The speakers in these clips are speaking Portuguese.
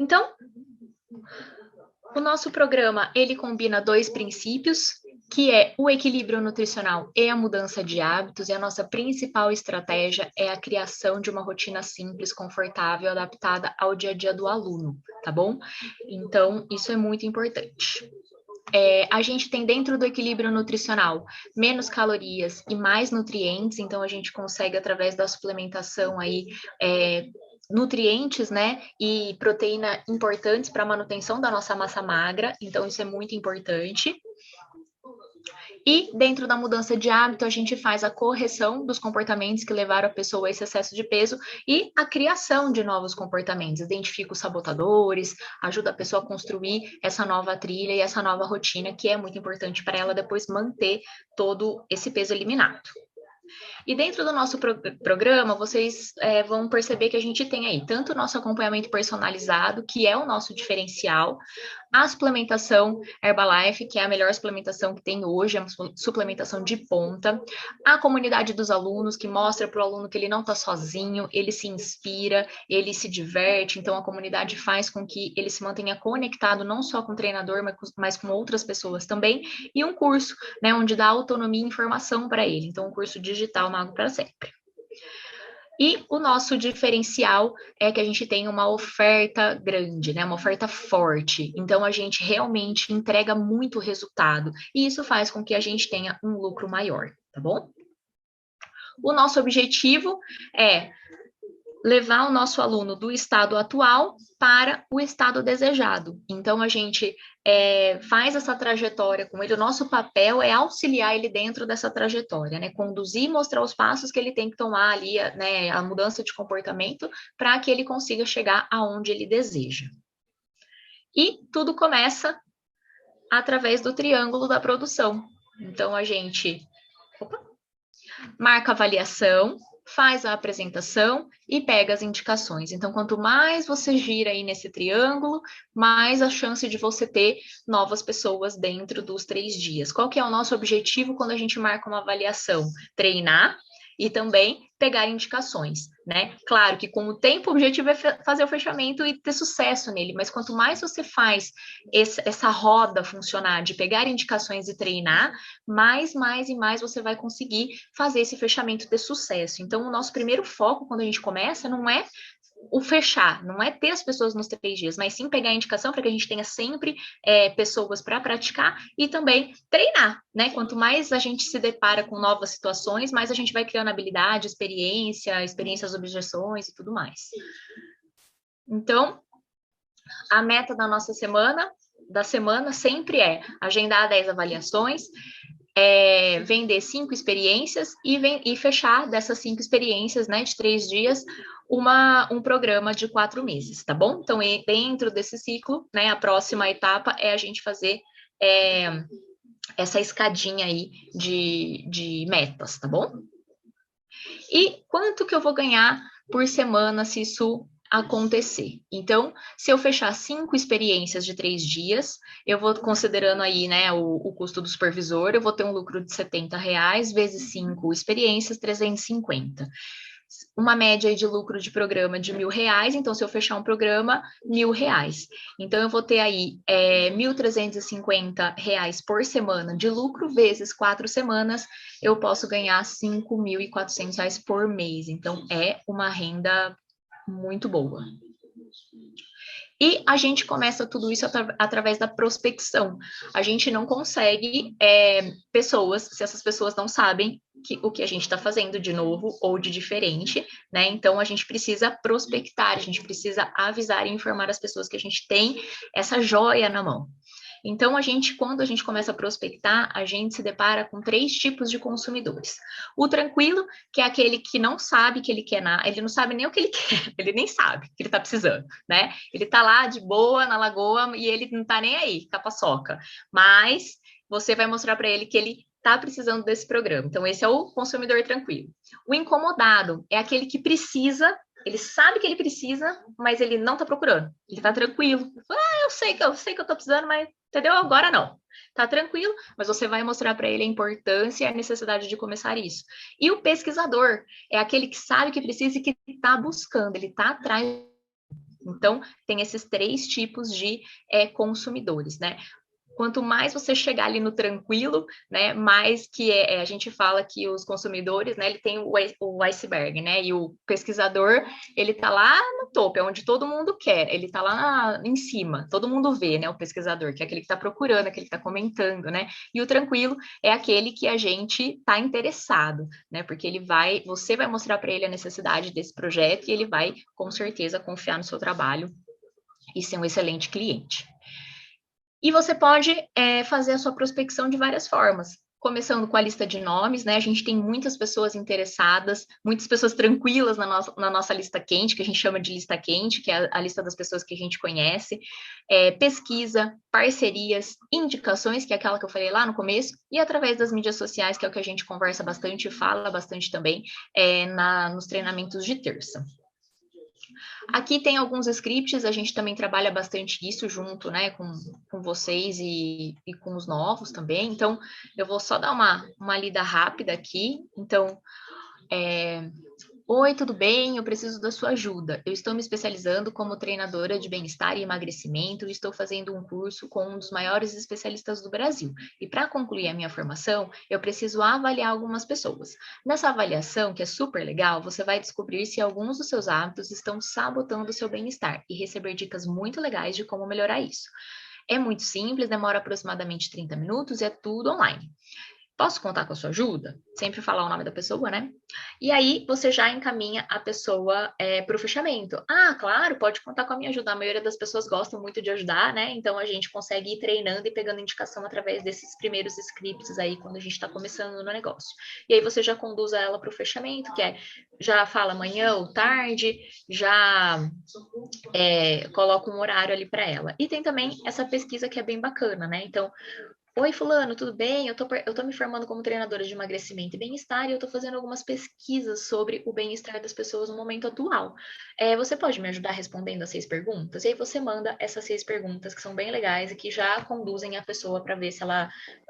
Então, o nosso programa, ele combina 2 princípios, que é o equilíbrio nutricional e a mudança de hábitos, e a nossa principal estratégia é a criação de uma rotina simples, confortável, adaptada ao dia a dia do aluno, tá bom? Então, isso é muito importante. A gente tem dentro do equilíbrio nutricional menos calorias e mais nutrientes, então a gente consegue, através da suplementação aí, nutrientes, né, e proteína importantes para a manutenção da nossa massa magra, então isso é muito importante. E dentro da mudança de hábito, a gente faz a correção dos comportamentos que levaram a pessoa a esse excesso de peso e a criação de novos comportamentos. Identifica os sabotadores, ajuda a pessoa a construir essa nova trilha e essa nova rotina, que é muito importante para ela depois manter todo esse peso eliminado. E dentro do nosso programa, vocês vão perceber que a gente tem aí tanto o nosso acompanhamento personalizado, que é o nosso diferencial, a suplementação Herbalife, que é a melhor suplementação que tem hoje, é uma suplementação de ponta, a comunidade dos alunos, que mostra para o aluno que ele não está sozinho, ele se inspira, ele se diverte, então a comunidade faz com que ele se mantenha conectado não só com o treinador, mas com outras pessoas também, e um curso, né, onde dá autonomia e informação para ele, então um curso digital Mago para Sempre. E o nosso diferencial é que a gente tem uma oferta grande, né? Uma oferta forte. Então, a gente realmente entrega muito resultado. E isso faz com que a gente tenha um lucro maior, tá bom? O nosso objetivo é levar o nosso aluno do estado atual para o estado desejado. Então, a gente faz essa trajetória com ele, o nosso papel é auxiliar ele dentro dessa trajetória, né? Conduzir e mostrar os passos que ele tem que tomar ali, né? A mudança de comportamento para que ele consiga chegar aonde ele deseja. E tudo começa através do triângulo da produção. Então, a gente marca a avaliação, faz a apresentação e pega as indicações. Então, quanto mais você gira aí nesse triângulo, mais a chance de você ter novas pessoas dentro dos 3 dias. Qual que é o nosso objetivo quando a gente marca uma avaliação? Treinar e também pegar indicações, né? Claro que com o tempo o objetivo é fazer o fechamento e ter sucesso nele, mas quanto mais você faz essa roda funcionar de pegar indicações e treinar, mais e mais você vai conseguir fazer esse fechamento ter sucesso. Então, o nosso primeiro foco quando a gente começa não é o fechar, não é ter as pessoas nos 3 dias, mas sim pegar a indicação para que a gente tenha sempre pessoas para praticar e também treinar, né? Quanto mais a gente se depara com novas situações, mais a gente vai criando habilidade, experiências, objeções e tudo mais. Então, a meta da nossa semana, sempre é agendar 10 avaliações, vender 5 experiências e fechar dessas 5 experiências, né, de 3 dias, um programa de 4 meses, tá bom? Então, dentro desse ciclo, né, a próxima etapa é a gente fazer essa escadinha aí de metas, tá bom? E quanto que eu vou ganhar por semana se isso acontecer? Então, se eu fechar 5 experiências de 3 dias, eu vou considerando aí, né, o custo do supervisor, eu vou ter um lucro de R$70, vezes 5 experiências, 350. Uma média de lucro de programa de R$1.000, então se eu fechar um programa, R$1.000. Então eu vou ter aí R$1.350 por semana de lucro, vezes 4 semanas, eu posso ganhar R$5.400 por mês. Então é uma renda muito boa. E a gente começa tudo isso através da prospecção. A gente não consegue pessoas, se essas pessoas não sabem o que a gente está fazendo de novo ou de diferente, né? Então, a gente precisa prospectar, a gente precisa avisar e informar as pessoas que a gente tem essa joia na mão. Então, quando a gente começa a prospectar, a gente se depara com 3 tipos de consumidores. O tranquilo, que é aquele que não sabe que ele quer nada, ele não sabe nem o que ele quer, ele nem sabe que ele está precisando, né? Ele está lá de boa na lagoa e ele não está nem aí, com a paçoca. Mas você vai mostrar para ele que ele está precisando desse programa. Então, esse é o consumidor tranquilo. O incomodado é aquele que precisa, ele sabe que ele precisa, mas ele não está procurando. Ele está tranquilo. Eu sei que eu estou precisando, mas entendeu? Agora não. Tá tranquilo, mas você vai mostrar para ele a importância e a necessidade de começar isso. E o pesquisador é aquele que sabe que precisa e que está buscando, ele está atrás. Então, tem esses 3 tipos de consumidores, né? Quanto mais você chegar ali no tranquilo, né, mais que a gente fala que os consumidores, né, ele tem o iceberg, né, e o pesquisador, ele tá lá no topo, é onde todo mundo quer, ele tá lá em cima, todo mundo vê, né, o pesquisador, que é aquele que tá procurando, aquele que tá comentando, né, e o tranquilo é aquele que a gente tá interessado, né, porque você vai mostrar para ele a necessidade desse projeto e ele vai, com certeza, confiar no seu trabalho e ser um excelente cliente. E você pode fazer a sua prospecção de várias formas. Começando com a lista de nomes, né? A gente tem muitas pessoas interessadas, muitas pessoas tranquilas na nossa lista quente, que a gente chama de lista quente, que é a lista das pessoas que a gente conhece. Pesquisa, parcerias, indicações, que é aquela que eu falei lá no começo, e através das mídias sociais, que é o que a gente conversa bastante e fala bastante também nos treinamentos de terça. Aqui tem alguns scripts, a gente também trabalha bastante isso junto, né, com vocês e com os novos também. Então, eu vou só dar uma lida rápida aqui. Então, oi, tudo bem? Eu preciso da sua ajuda. Eu estou me especializando como treinadora de bem-estar e emagrecimento e estou fazendo um curso com um dos maiores especialistas do Brasil. E para concluir a minha formação, eu preciso avaliar algumas pessoas. Nessa avaliação, que é super legal, você vai descobrir se alguns dos seus hábitos estão sabotando o seu bem-estar e receber dicas muito legais de como melhorar isso. É muito simples, demora aproximadamente 30 minutos e é tudo online. Posso contar com a sua ajuda? Sempre falar o nome da pessoa, né? E aí você já encaminha a pessoa para o fechamento. Ah, claro, pode contar com a minha ajuda. A maioria das pessoas gostam muito de ajudar, né? Então a gente consegue ir treinando e pegando indicação através desses primeiros scripts aí quando a gente está começando no negócio. E aí você já conduz ela para o fechamento, que já fala manhã ou tarde, já coloca um horário ali para ela. E tem também essa pesquisa que é bem bacana, né? Então, oi, fulano, tudo bem? Eu tô me formando como treinadora de emagrecimento e bem-estar e eu tô fazendo algumas pesquisas sobre o bem-estar das pessoas no momento atual. Você pode me ajudar respondendo as 6 perguntas? E aí você manda essas 6 perguntas que são bem legais e que já conduzem a pessoa para ver se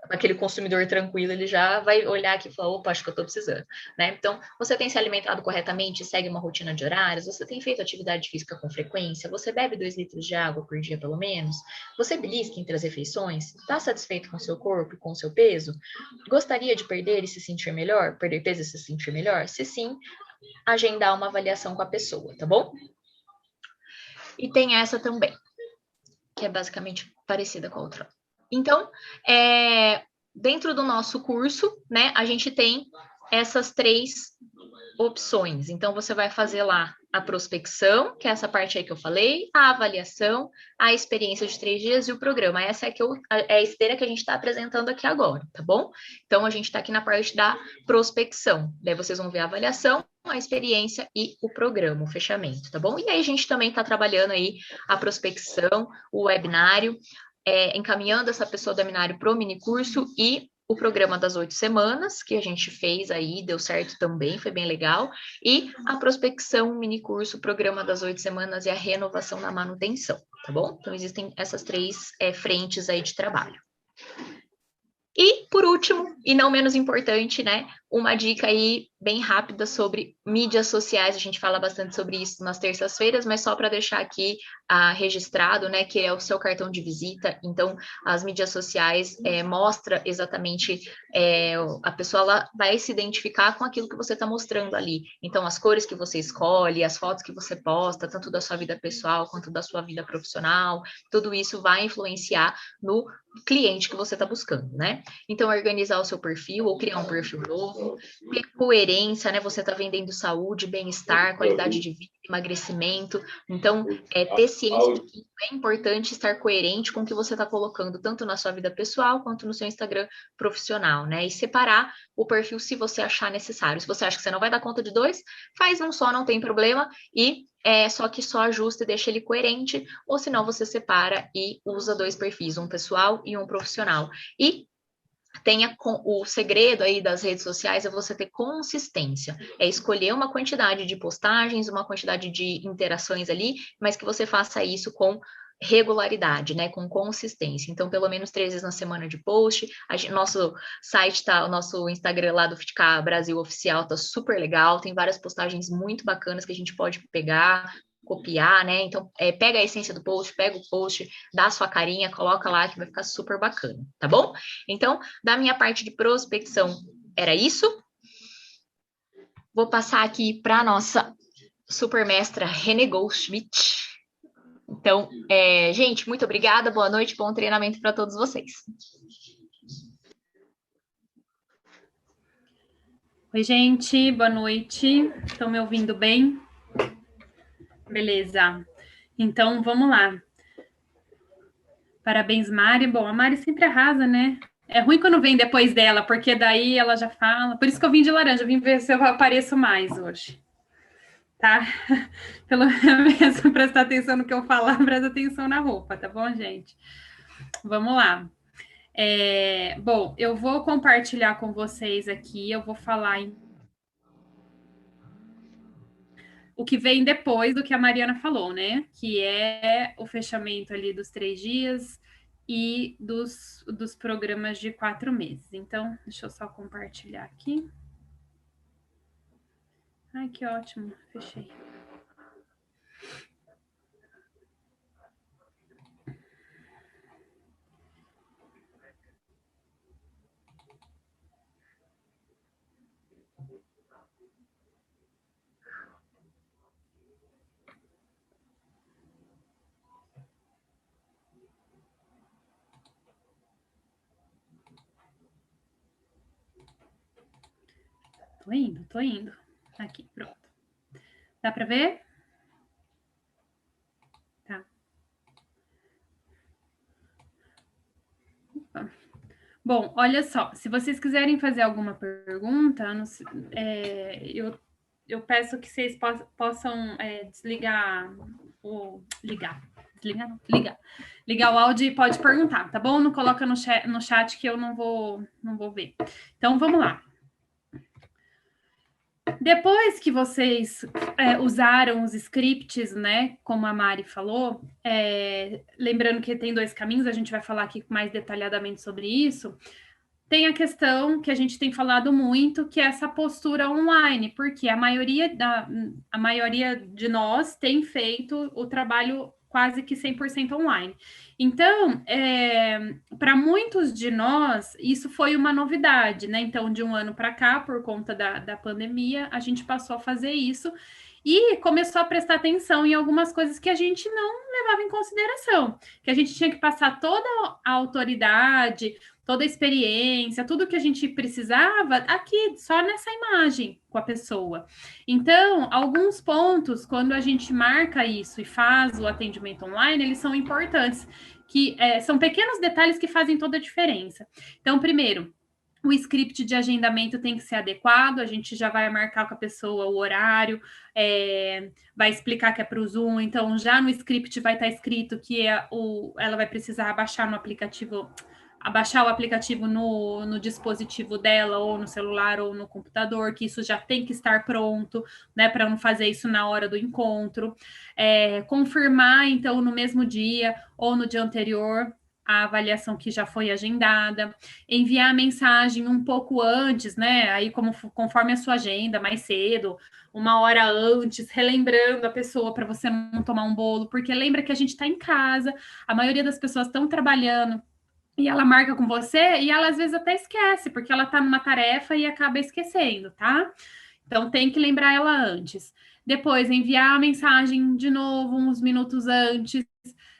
aquele consumidor tranquilo, ele já vai olhar aqui e falar, opa, acho que eu tô precisando, né? Então, você tem se alimentado corretamente, segue uma rotina de horários, você tem feito atividade física com frequência, você bebe 2 litros de água por dia, pelo menos, você belisca entre as refeições, está satisfeito com o seu corpo e com o seu peso? Gostaria de perder e se sentir melhor? Perder peso e se sentir melhor? Se sim, agendar uma avaliação com a pessoa, tá bom? E tem essa também, que é basicamente parecida com a outra. Então, dentro do nosso curso, né, a gente tem essas 3 opções. Então, você vai fazer lá a prospecção, que é essa parte aí que eu falei, a avaliação, a experiência de 3 dias e o programa. Essa é a esteira que a gente está apresentando aqui agora, tá bom? Então, a gente está aqui na parte da prospecção. Daí vocês vão ver a avaliação, a experiência e o programa, o fechamento, tá bom? E aí a gente também está trabalhando aí a prospecção, o webinário, encaminhando essa pessoa do webinário para o minicurso e o programa das 8 semanas, que a gente fez aí, deu certo também, foi bem legal, e a prospecção, minicurso, programa das 8 semanas e a renovação na manutenção, tá bom? Então, existem essas 3 frentes aí de trabalho. E, por último, e não menos importante, né, uma dica aí bem rápida sobre mídias sociais. A gente fala bastante sobre isso nas terças-feiras, mas só para deixar aqui registrado, né, que é o seu cartão de visita. Então, as mídias sociais mostra exatamente, a pessoa ela vai se identificar com aquilo que você está mostrando ali. Então, as cores que você escolhe, as fotos que você posta, tanto da sua vida pessoal quanto da sua vida profissional, tudo isso vai influenciar no cliente que você está buscando, né? Então, organizar o seu perfil ou criar um perfil novo, ter coerência, né? Você está vendendo saúde, bem-estar, qualidade de vida, emagrecimento. Então, ter ciência de que é importante estar coerente com o que você está colocando, tanto na sua vida pessoal quanto no seu Instagram profissional, né? E separar o perfil se você achar necessário. Se você acha que você não vai dar conta de 2, faz um só, não tem problema, e só que só ajusta e deixa ele coerente, ou senão você separa e usa 2 perfis, um pessoal e um profissional. E o segredo aí das redes sociais é você ter consistência, é escolher uma quantidade de postagens, uma quantidade de interações ali, mas que você faça isso com regularidade, né, com consistência. Então, pelo menos 3 vezes na semana de post. Nosso site o nosso Instagram lá do Fitkar Brasil Oficial tá super legal, tem várias postagens muito bacanas que a gente pode pegar, copiar, né? Então, pega a essência do post, pega o post, dá a sua carinha, coloca lá que vai ficar super bacana, tá bom? Então, da minha parte de prospecção, era isso. Vou passar aqui para a nossa supermestra René Goldschmidt. Então, gente, muito obrigada, boa noite, bom treinamento para todos vocês. Oi, gente, boa noite. Estão me ouvindo bem? Beleza. Então, vamos lá. Parabéns, Mari. Bom, a Mari sempre arrasa, né? É ruim quando vem depois dela, porque daí ela já fala. Por isso que eu vim de laranja, eu vim ver se eu apareço mais hoje. Tá? Pelo menos prestar atenção no que eu falar, presta atenção na roupa, tá bom, gente? Vamos lá. Bom, eu vou compartilhar com vocês aqui, eu vou falar o que vem depois do que a Mariana falou, né? Que é o fechamento ali dos 3 dias e dos programas de 4 meses. Então, deixa eu só compartilhar aqui. Ai, que ótimo, fechei. Tô indo. Aqui, pronto. Dá para ver? Tá. Bom, olha só, se vocês quiserem fazer alguma pergunta, eu peço que vocês possam desligar ou ligar. Desligar, não, ligar o áudio e pode perguntar, tá bom? Não coloca no chat que eu não vou ver. Então, vamos lá. Depois que vocês usaram os scripts, né, como a Mari falou, lembrando que tem 2 caminhos, a gente vai falar aqui mais detalhadamente sobre isso, tem a questão que a gente tem falado muito, que é essa postura online, porque a maioria de nós tem feito o trabalho quase que 100% online. Então, para muitos de nós, isso foi uma novidade, né? Então, de um ano para cá, por conta da pandemia, a gente passou a fazer isso e começou a prestar atenção em algumas coisas que a gente não levava em consideração, que a gente tinha que passar toda a autoridade, toda a experiência, tudo que a gente precisava aqui, só nessa imagem com a pessoa. Então, alguns pontos, quando a gente marca isso e faz o atendimento online, eles são importantes, que são pequenos detalhes que fazem toda a diferença. Então, primeiro, o script de agendamento tem que ser adequado, a gente já vai marcar com a pessoa o horário, vai explicar que é para o Zoom, então já no script vai estar escrito que ela vai precisar baixar o aplicativo no dispositivo dela, ou no celular, ou no computador, que isso já tem que estar pronto, né, para não fazer isso na hora do encontro. Confirmar, então, no mesmo dia ou no dia anterior, a avaliação que já foi agendada, enviar a mensagem um pouco antes, né? Aí, conforme a sua agenda, mais cedo, 1 hora antes, relembrando a pessoa para você não tomar um bolo, porque lembra que a gente está em casa, a maioria das pessoas estão trabalhando. E ela marca com você e ela às vezes até esquece, porque ela está numa tarefa e acaba esquecendo, tá? Então tem que lembrar ela antes. Depois, enviar a mensagem de novo uns minutos antes.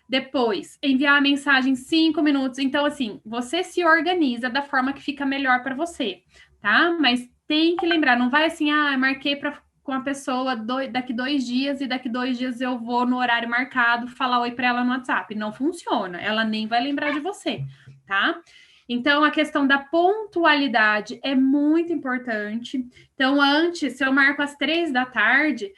Depois, enviar a mensagem 5 minutos. Então, assim, você se organiza da forma que fica melhor para você, tá? Mas tem que lembrar, não vai assim, marquei com a pessoa daqui 2 dias e daqui 2 dias eu vou no horário marcado falar oi para ela no WhatsApp. Não funciona, ela nem vai lembrar de você, tá? Então, a questão da pontualidade é muito importante. Então, antes, se eu marco às 3 da tarde,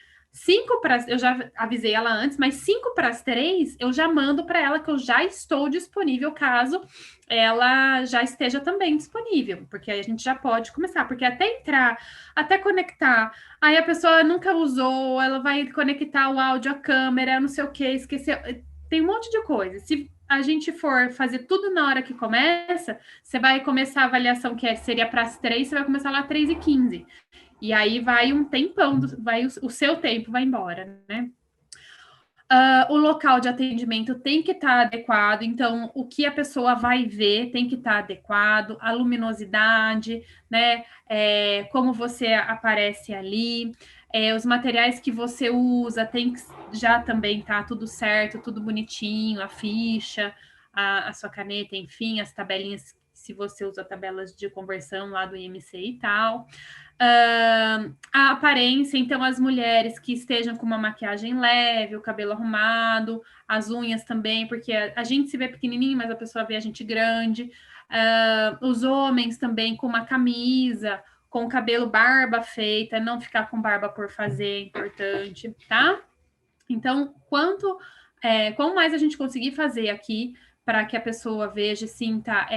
eu já avisei ela antes, mas 5 para as 3, eu já mando para ela que eu já estou disponível, caso ela já esteja também disponível, porque aí a gente já pode começar, porque até entrar, até conectar, aí a pessoa nunca usou, ela vai conectar o áudio, a câmera, não sei o que, esqueceu, tem um monte de coisa. Se a gente for fazer tudo na hora que começa, você vai começar a avaliação que seria para as 3, você vai começar lá às 3h15. E aí vai um tempão, o seu tempo vai embora, né? O local de atendimento tem que estar adequado, então o que a pessoa vai ver tem que estar adequado, a luminosidade, né? Como você aparece ali, os materiais que você usa tem que já também tá tudo certo, tudo bonitinho, a ficha, a sua caneta, enfim, as tabelinhas, se você usa tabelas de conversão lá do IMC e tal. A aparência, então as mulheres que estejam com uma maquiagem leve, o cabelo arrumado, as unhas também, porque a gente se vê pequenininho, mas a pessoa vê a gente grande. Os homens também com uma camisa, com o cabelo, barba feita, não ficar com barba por fazer, é importante, tá? Então, quanto mais a gente conseguir fazer aqui para que a pessoa veja e sinta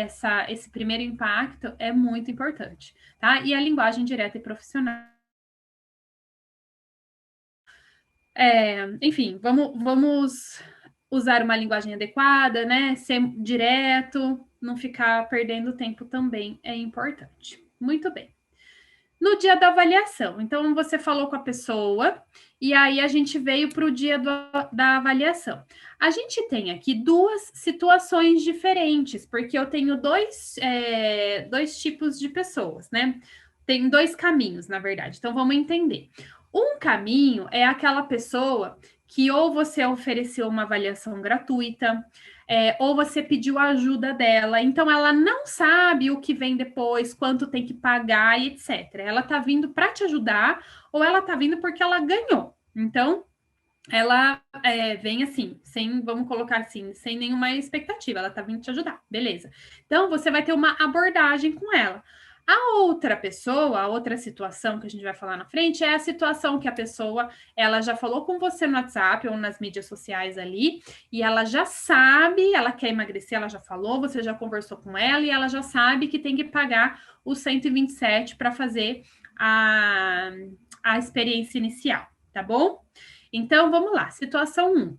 esse primeiro impacto, é muito importante, tá? E a linguagem direta e profissional. Enfim, vamos usar uma linguagem adequada, né? Ser direto, não ficar perdendo tempo também é importante. Muito bem. No dia da avaliação, então você falou com a pessoa e aí a gente veio para o dia da avaliação. A gente tem aqui duas situações diferentes, porque eu tenho dois tipos de pessoas, né? Tem dois caminhos, na verdade. Então vamos entender. Um caminho é aquela pessoa que ou você ofereceu uma avaliação gratuita, ou você pediu a ajuda dela, então ela não sabe o que vem depois, quanto tem que pagar e etc. Ela tá vindo para te ajudar ou ela tá vindo porque ela ganhou. Então, ela vem assim, vamos colocar assim, sem nenhuma expectativa, ela tá vindo te ajudar, beleza. Então, você vai ter uma abordagem com ela. A outra pessoa, a outra situação que a gente vai falar na frente é a situação que a pessoa, ela já falou com você no WhatsApp ou nas mídias sociais ali, e ela já sabe, ela quer emagrecer, ela já falou, você já conversou com ela e ela já sabe que tem que pagar os 127 para fazer a experiência inicial, tá bom? Então, vamos lá. Situação 1,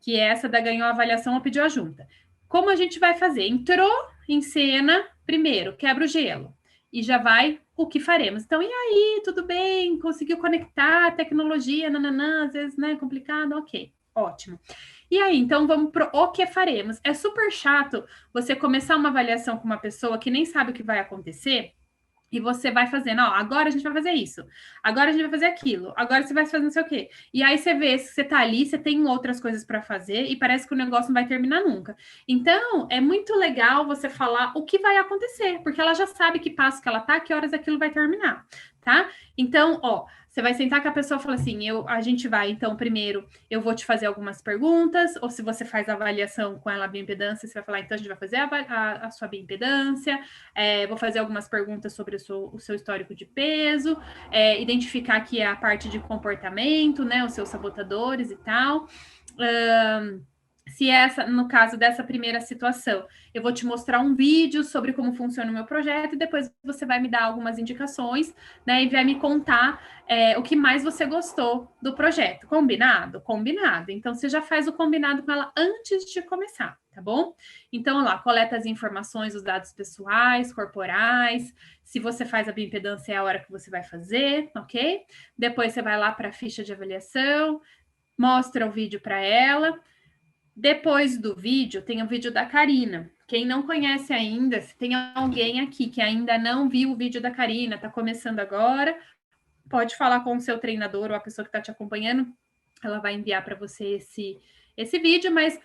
que é essa da ganhou a avaliação ou pediu a junta. Como a gente vai fazer? Entrou em cena, primeiro, quebra o gelo. E já vai o que faremos. Então, e aí, tudo bem? Conseguiu conectar tecnologia, nananã, às vezes, né, complicado, ok, ótimo. E aí, então, vamos pro o que faremos. É super chato você começar uma avaliação com uma pessoa que nem sabe o que vai acontecer, e você vai fazendo, ó, agora a gente vai fazer isso, agora a gente vai fazer aquilo, agora você vai fazer não sei o quê. E aí você vê que você tá ali, você tem outras coisas para fazer e parece que o negócio não vai terminar nunca. Então, é muito legal você falar o que vai acontecer, porque ela já sabe que passo que ela tá, que horas aquilo vai terminar, tá? Então, ó, você vai sentar com a pessoa e falar assim, a gente vai, então, primeiro, eu vou te fazer algumas perguntas, ou se você faz a avaliação com ela, a bioimpedância, você vai falar, então a gente vai fazer a sua bioimpedância, vou fazer algumas perguntas sobre o seu histórico de peso, identificar aqui a parte de comportamento, né, os seus sabotadores e tal. Se no caso dessa primeira situação, eu vou te mostrar um vídeo sobre como funciona o meu projeto e depois você vai me dar algumas indicações, né, e vai me contar o que mais você gostou do projeto. Combinado? Combinado. Então, você já faz o combinado com ela antes de começar, tá bom? Então, lá, coleta as informações, os dados pessoais, corporais. Se você faz a bioimpedância, é a hora que você vai fazer, ok? Depois você vai lá para a ficha de avaliação, mostra o vídeo para ela. Depois do vídeo, tem o vídeo da Karina. Quem não conhece ainda, se tem alguém aqui que ainda não viu o vídeo da Karina, está começando agora, pode falar com o seu treinador ou a pessoa que está te acompanhando. Ela vai enviar para você esse vídeo, mas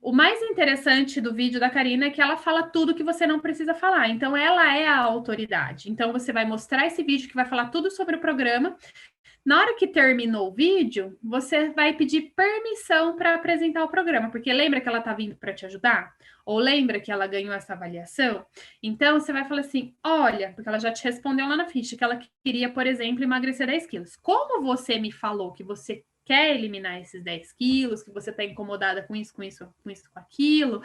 o mais interessante do vídeo da Karina é que ela fala tudo que você não precisa falar. Então, ela é a autoridade. Então, você vai mostrar esse vídeo que vai falar tudo sobre o programa. Na hora que terminou o vídeo, você vai pedir permissão para apresentar o programa, porque lembra que ela está vindo para te ajudar? Ou lembra que ela ganhou essa avaliação? Então, você vai falar assim, olha, porque ela já te respondeu lá na ficha, que ela queria, por exemplo, emagrecer 10 quilos. Como você me falou que você quer eliminar esses 10 quilos, que você está incomodada com isso, com isso, com isso, com aquilo,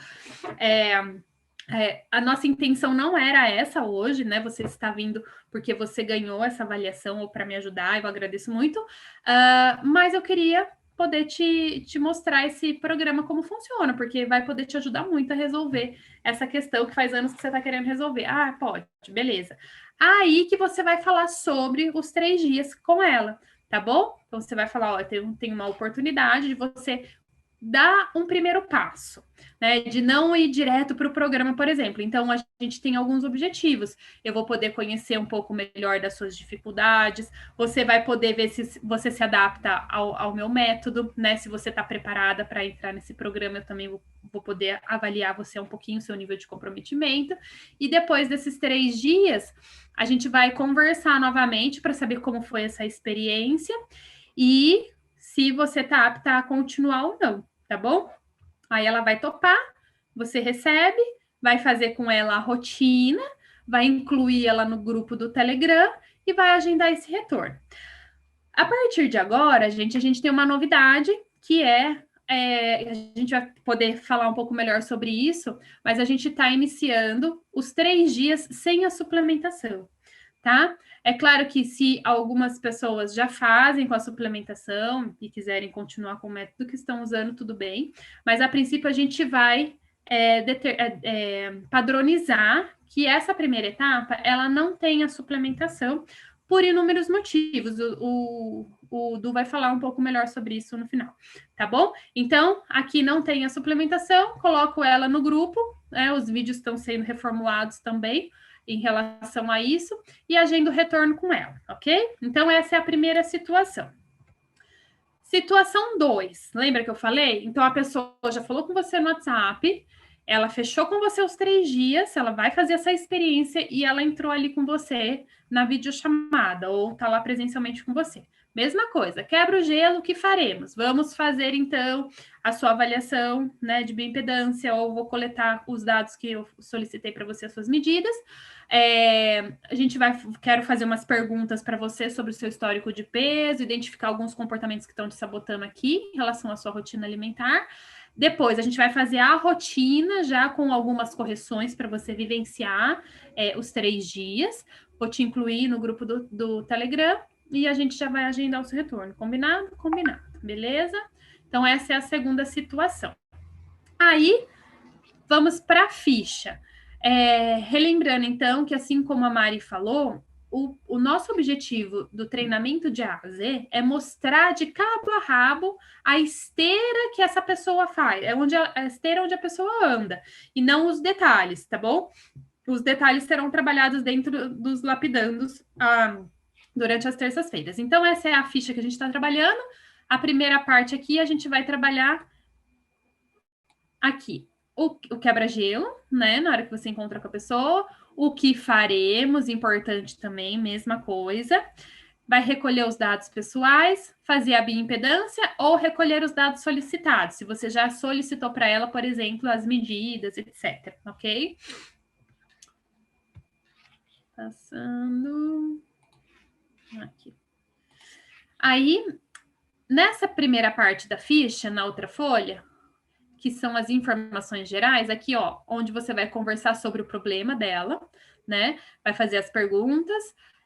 a nossa intenção não era essa hoje, né? Você está vindo porque você ganhou essa avaliação ou para me ajudar, eu agradeço muito, mas eu queria poder te mostrar esse programa como funciona, porque vai poder te ajudar muito a resolver essa questão que faz anos que você está querendo resolver. Ah, pode, beleza. Aí que você vai falar sobre os 3 dias com ela, tá bom? Então você vai falar, ó, tem uma oportunidade de você dar um primeiro passo, né? De não ir direto para o programa, por exemplo. Então, a gente tem alguns objetivos. Eu vou poder conhecer um pouco melhor das suas dificuldades, você vai poder ver se você se adapta ao meu método, né? Se você está preparada para entrar nesse programa, eu também vou poder avaliar você um pouquinho, o seu nível de comprometimento. E depois desses 3 dias, a gente vai conversar novamente para saber como foi essa experiência e se você está apta a continuar ou não, tá bom? Aí ela vai topar, você recebe, vai fazer com ela a rotina, vai incluir ela no grupo do Telegram e vai agendar esse retorno. A partir de agora, gente, a gente tem uma novidade que a gente vai poder falar um pouco melhor sobre isso, mas a gente está iniciando os 3 dias sem a suplementação, tá? É claro que se algumas pessoas já fazem com a suplementação e quiserem continuar com o método que estão usando, tudo bem, mas a princípio a gente vai padronizar que essa primeira etapa, ela não tem a suplementação por inúmeros motivos. O Du vai falar um pouco melhor sobre isso no final, tá bom? Então, aqui não tem a suplementação, coloco ela no grupo, né? Os vídeos estão sendo reformulados também em relação a isso, e agendo o retorno com ela, ok? Então, essa é a primeira situação. Situação 2, lembra que eu falei? Então, a pessoa já falou com você no WhatsApp, ela fechou com você os 3 dias, ela vai fazer essa experiência e ela entrou ali com você na videochamada ou tá lá presencialmente com você. Mesma coisa, quebra o gelo, o que faremos? Vamos fazer, então, a sua avaliação, né, de bioimpedância, ou vou coletar os dados que eu solicitei para você, as suas medidas. Quero fazer umas perguntas para você sobre o seu histórico de peso, identificar alguns comportamentos que estão te sabotando aqui em relação à sua rotina alimentar. Depois, a gente vai fazer a rotina já com algumas correções para você vivenciar os 3 dias. Vou te incluir no grupo do Telegram e a gente já vai agendar o seu retorno. Combinado? Combinado. Beleza? Então, essa é a segunda situação. Aí, vamos para a ficha. Relembrando, então, que assim como a Mari falou, o nosso objetivo do treinamento de A a Z é mostrar de cabo a rabo a esteira que essa pessoa faz, a esteira onde a pessoa anda, e não os detalhes, tá bom? Os detalhes serão trabalhados dentro dos lapidandos durante as terças-feiras. Então, essa é a ficha que a gente está trabalhando. A primeira parte aqui, a gente vai trabalhar aqui o quebra-gelo, né? Na hora que você encontra com a pessoa, o que faremos, importante também, mesma coisa. Vai recolher os dados pessoais, fazer a bioimpedância ou recolher os dados solicitados, se você já solicitou para ela, por exemplo, as medidas, etc. Ok? Passando aqui. Aí, nessa primeira parte da ficha, na outra folha, que são as informações gerais, aqui, ó, onde você vai conversar sobre o problema dela, né? Vai fazer as perguntas,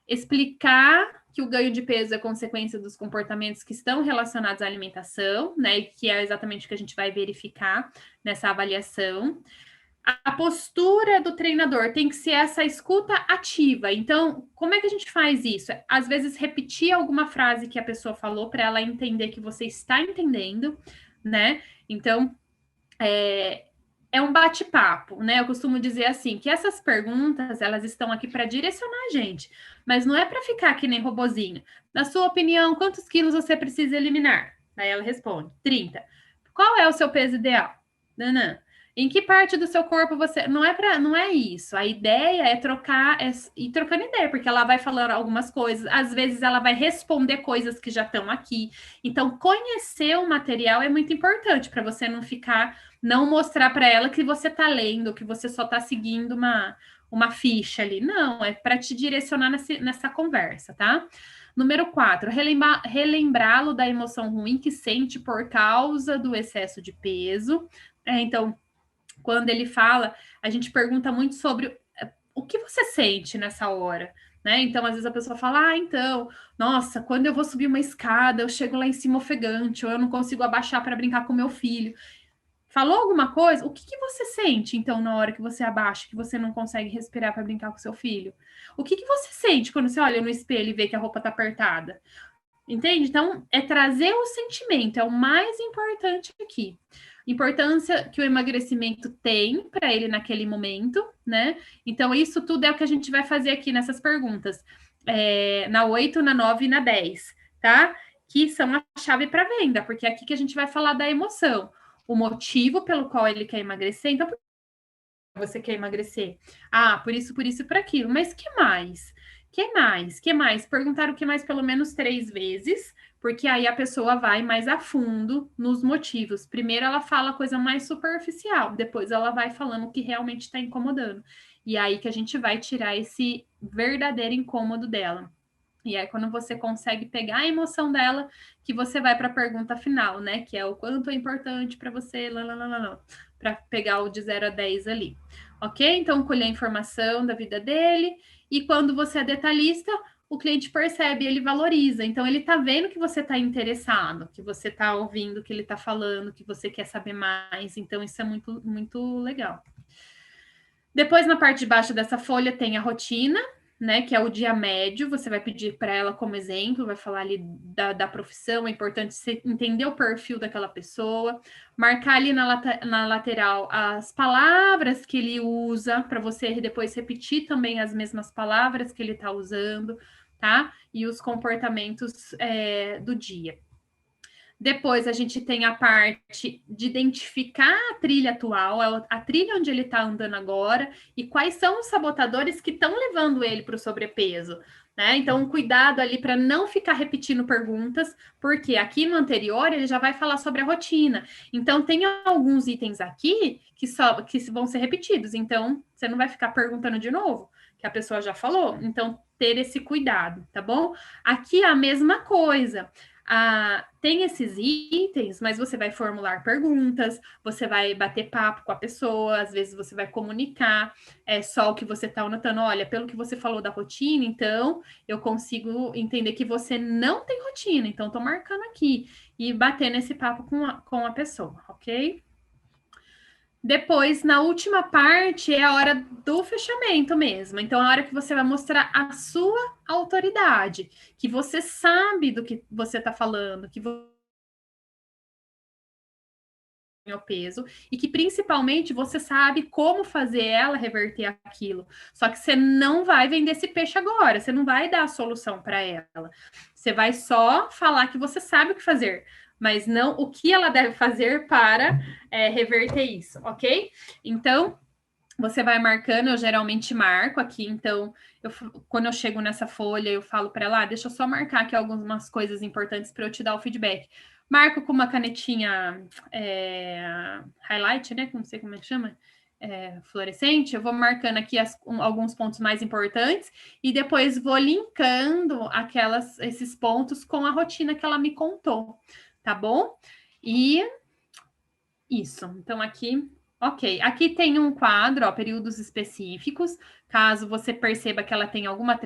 explicar que o ganho de peso é consequência dos comportamentos que estão relacionados à alimentação, né? E que é exatamente o que a gente vai verificar nessa avaliação. A postura do treinador tem que ser essa escuta ativa. Então, como é que a gente faz isso? Às vezes, repetir alguma frase que a pessoa falou para ela entender que você está entendendo, né? Então, é um bate-papo, né? Eu costumo dizer assim, que essas perguntas, elas estão aqui para direcionar a gente, mas não é para ficar que nem robozinho. Na sua opinião, quantos quilos você precisa eliminar? Aí ela responde, 30. Qual é o seu peso ideal? Nanã. Em que parte do seu corpo você... Não é isso. A ideia é ir trocando ideia, porque ela vai falando algumas coisas. Às vezes ela vai responder coisas que já estão aqui. Então, conhecer o material é muito importante para você não mostrar para ela que você está lendo, que você só está seguindo uma ficha ali. Não, é para te direcionar nessa conversa, tá? Número 4, relembrá-lo da emoção ruim que sente por causa do excesso de peso. Então, quando ele fala, a gente pergunta muito sobre o que você sente nessa hora, né? Então, às vezes a pessoa fala, então, nossa, quando eu vou subir uma escada, eu chego lá em cima ofegante, ou eu não consigo abaixar para brincar com meu filho. Falou alguma coisa? O que você sente, então, na hora que você abaixa, que você não consegue respirar para brincar com seu filho? O que você sente quando você olha no espelho e vê que a roupa tá apertada? Entende? Então, é trazer o sentimento, é o mais importante aqui. Importância que o emagrecimento tem para ele naquele momento, né? Então, isso tudo é o que a gente vai fazer aqui nessas perguntas. Na 8, na 9 e na 10, tá? Que são a chave para venda, porque é aqui que a gente vai falar da emoção. O motivo pelo qual ele quer emagrecer. Então, por que você quer emagrecer? Ah, por isso, e por aquilo. Mas que mais? Que mais? Que mais? Perguntar o que mais pelo menos 3 vezes, porque aí a pessoa vai mais a fundo nos motivos. Primeiro ela fala a coisa mais superficial, depois ela vai falando o que realmente está incomodando. E aí que a gente vai tirar esse verdadeiro incômodo dela. E aí, quando você consegue pegar a emoção dela, que você vai para a pergunta final, né? Que é o quanto é importante para você, para pegar o de 0 a 10 ali. Ok? Então, colher a informação da vida dele. E quando você é detalhista, o cliente percebe, ele valoriza. Então, ele está vendo que você está interessado, que você está ouvindo o que ele está falando, que você quer saber mais. Então, isso é muito, muito legal. Depois, na parte de baixo dessa folha, tem a rotina, né? Que é o dia médio. Você vai pedir para ela como exemplo, vai falar ali da profissão. É importante você entender o perfil daquela pessoa, marcar ali na lateral as palavras que ele usa, para você depois repetir também as mesmas palavras que ele está usando, tá? E os comportamentos do dia. Depois a gente tem a parte de identificar a trilha atual, a trilha onde ele está andando agora, e quais são os sabotadores que estão levando ele para o sobrepeso. Né? Então, cuidado ali para não ficar repetindo perguntas, porque aqui no anterior ele já vai falar sobre a rotina. Então, tem alguns itens aqui que vão ser repetidos. Então, você não vai ficar perguntando de novo, que a pessoa já falou. Então, ter esse cuidado, tá bom? Aqui é a mesma coisa. Tem esses itens, mas você vai formular perguntas, você vai bater papo com a pessoa, às vezes você vai comunicar só o que você está anotando. Olha, pelo que você falou da rotina, então eu consigo entender que você não tem rotina, então estou marcando aqui e bater nesse papo com a pessoa, ok? Depois, na última parte, é a hora do fechamento mesmo. Então, é a hora que você vai mostrar a sua autoridade, que você sabe do que você está falando, que você tem o peso e que principalmente você sabe como fazer ela reverter aquilo. Só que você não vai vender esse peixe agora, você não vai dar a solução para ela. Você vai só falar que você sabe o que fazer, mas não o que ela deve fazer para reverter isso, ok? Então, você vai marcando, eu geralmente marco aqui, então, quando eu chego nessa folha, eu falo para ela, deixa eu só marcar aqui algumas coisas importantes para eu te dar o feedback. Marco com uma canetinha highlight, né? Não sei como é que chama. Fluorescente, eu vou marcando aqui alguns pontos mais importantes e depois vou linkando esses pontos com a rotina que ela me contou, tá bom? E isso. Então, aqui, ok. Aqui tem um quadro, ó, períodos específicos. Caso você perceba que ela tem alguma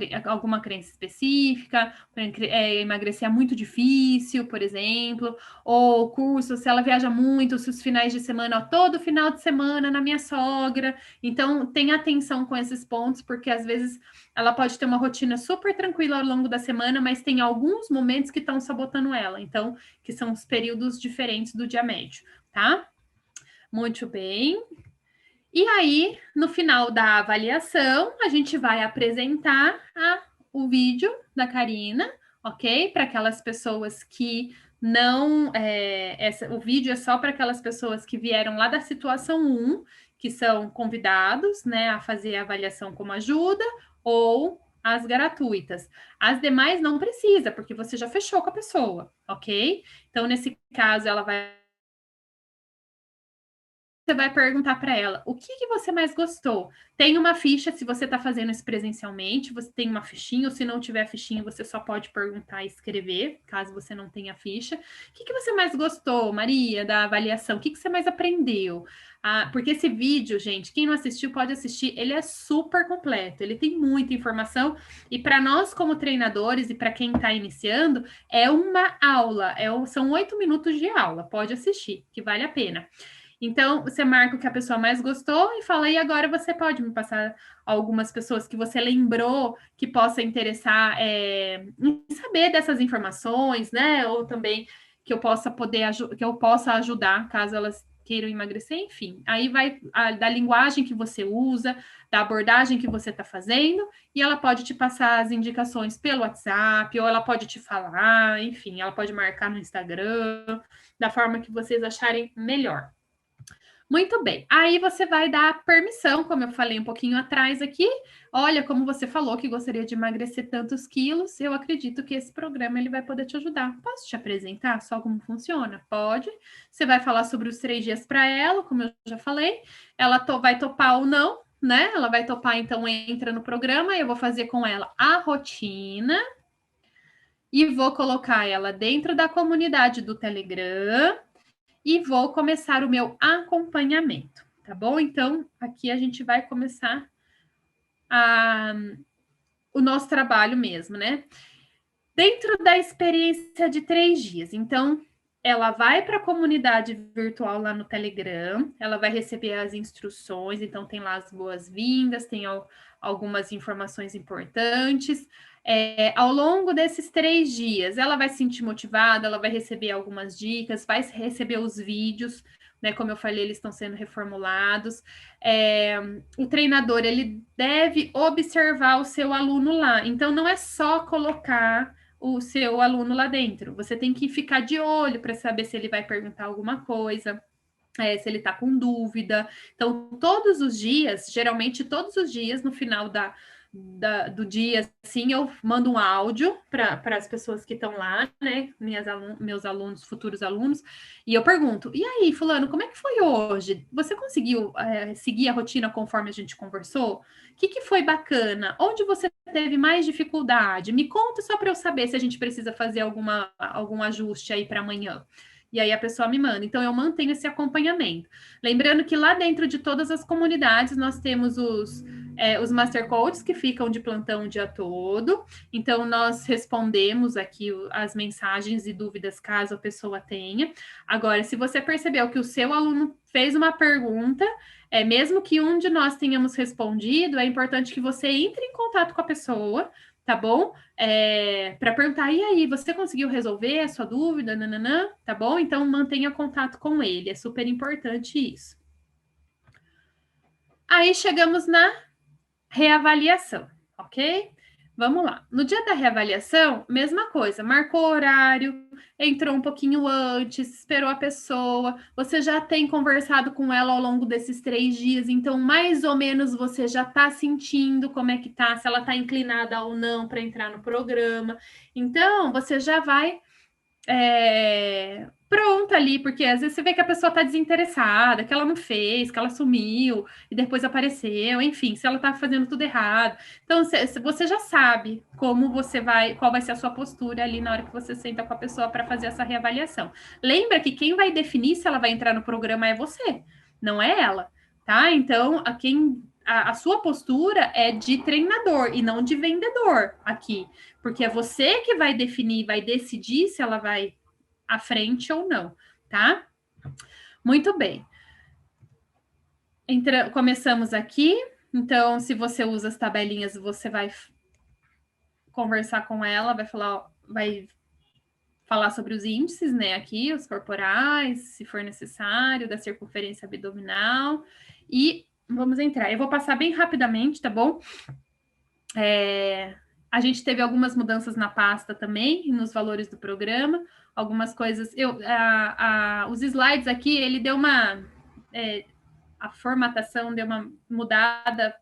crença específica, emagrecer é muito difícil, por exemplo, ou curso, se ela viaja muito, se os finais de semana, ó, todo final de semana na minha sogra. Então, tenha atenção com esses pontos, porque às vezes ela pode ter uma rotina super tranquila ao longo da semana, mas tem alguns momentos que estão sabotando ela. Então, que são os períodos diferentes do dia médio, tá? Muito bem. E aí, no final da avaliação, a gente vai apresentar o vídeo da Karina, ok? Para aquelas pessoas que não. O vídeo é só para aquelas pessoas que vieram lá da situação 1, que são convidados, né, a fazer a avaliação como ajuda, ou as gratuitas. As demais não precisa, porque você já fechou com a pessoa, ok? Então, nesse caso, ela vai. Você vai perguntar para ela o que você mais gostou. Tem uma ficha, se você está fazendo isso presencialmente, você tem uma fichinha, ou se não tiver fichinha, você só pode perguntar e escrever, caso você não tenha ficha. O que você mais gostou, Maria, da avaliação? O que você mais aprendeu? Porque esse vídeo, gente, quem não assistiu pode assistir, ele é super completo, ele tem muita informação, e para nós, como treinadores, e para quem está iniciando, é uma aula, são 8 minutos de aula, pode assistir, que vale a pena. Então, você marca o que a pessoa mais gostou e fala, e agora você pode me passar algumas pessoas que você lembrou que possa interessar em saber dessas informações, né? Ou também que eu possa que eu possa ajudar caso elas queiram emagrecer, enfim. Aí vai da linguagem que você usa, da abordagem que você está fazendo, e ela pode te passar as indicações pelo WhatsApp, ou ela pode te falar, enfim, ela pode marcar no Instagram, da forma que vocês acharem melhor. Muito bem. Aí você vai dar permissão, como eu falei um pouquinho atrás aqui. Olha, como você falou que gostaria de emagrecer tantos quilos, eu acredito que esse programa ele vai poder te ajudar. Posso te apresentar só como funciona? Pode. Você vai falar sobre os 3 dias para ela, como eu já falei. Ela vai topar ou não, né? Ela vai topar, então entra no programa. Eu vou fazer com ela a rotina e vou colocar ela dentro da comunidade do Telegram e vou começar o meu acompanhamento, tá bom? Então, aqui a gente vai começar o nosso trabalho mesmo, né? Dentro da experiência de 3 dias. Então, ela vai para a comunidade virtual lá no Telegram, ela vai receber as instruções, então tem lá as boas-vindas, tem algumas informações importantes. Ao longo desses 3 dias, ela vai se sentir motivada, ela vai receber algumas dicas, vai receber os vídeos, né? Como eu falei, eles estão sendo reformulados. O treinador ele deve observar o seu aluno lá. Então, não é só colocar o seu aluno lá dentro. Você tem que ficar de olho para saber se ele vai perguntar alguma coisa. Se ele está com dúvida. Então, todos os dias, geralmente todos os dias, no final do dia, assim, eu mando um áudio para as pessoas que estão lá, né? Meus alunos, futuros alunos, e eu pergunto: e aí, Fulano, como é que foi hoje? Você conseguiu seguir a rotina conforme a gente conversou? O que foi bacana? Onde você teve mais dificuldade? Me conta só para eu saber se a gente precisa fazer algum ajuste aí para amanhã. E aí a pessoa me manda. Então, eu mantenho esse acompanhamento. Lembrando que lá dentro de todas as comunidades, nós temos os Master Coaches que ficam de plantão o dia todo. Então, nós respondemos aqui as mensagens e dúvidas caso a pessoa tenha. Agora, se você percebeu que o seu aluno fez uma pergunta, mesmo que um de nós tenhamos respondido, é importante que você entre em contato com a pessoa, tá bom? Para perguntar, e aí, você conseguiu resolver a sua dúvida? Nananã, tá bom? Então, mantenha contato com ele, é super importante isso. Aí, chegamos na reavaliação, ok? Vamos lá. No dia da reavaliação, mesma coisa, marcou o horário, entrou um pouquinho antes, esperou a pessoa, você já tem conversado com ela ao longo desses 3 dias, então mais ou menos você já está sentindo como é que tá, se ela está inclinada ou não para entrar no programa. Então, você já vai pronta ali, porque às vezes você vê que a pessoa está desinteressada, que ela não fez, que ela sumiu e depois apareceu, enfim, se ela está fazendo tudo errado. Então, você já sabe qual vai ser a sua postura ali na hora que você senta com a pessoa para fazer essa reavaliação. Lembra que quem vai definir se ela vai entrar no programa é você, não é ela, tá? Então, a sua postura é de treinador e não de vendedor aqui, porque é você que vai definir, vai decidir se ela vai à frente ou não, tá? Muito bem. Começamos aqui. Então, se você usa as tabelinhas, você vai conversar com ela, vai falar sobre os índices, né? Aqui, os corporais, se for necessário, da circunferência abdominal. E vamos entrar. Eu vou passar bem rapidamente, tá bom? A gente teve algumas mudanças na pasta também, nos valores do programa, algumas coisas. Os slides aqui, ele deu a formatação deu uma mudada,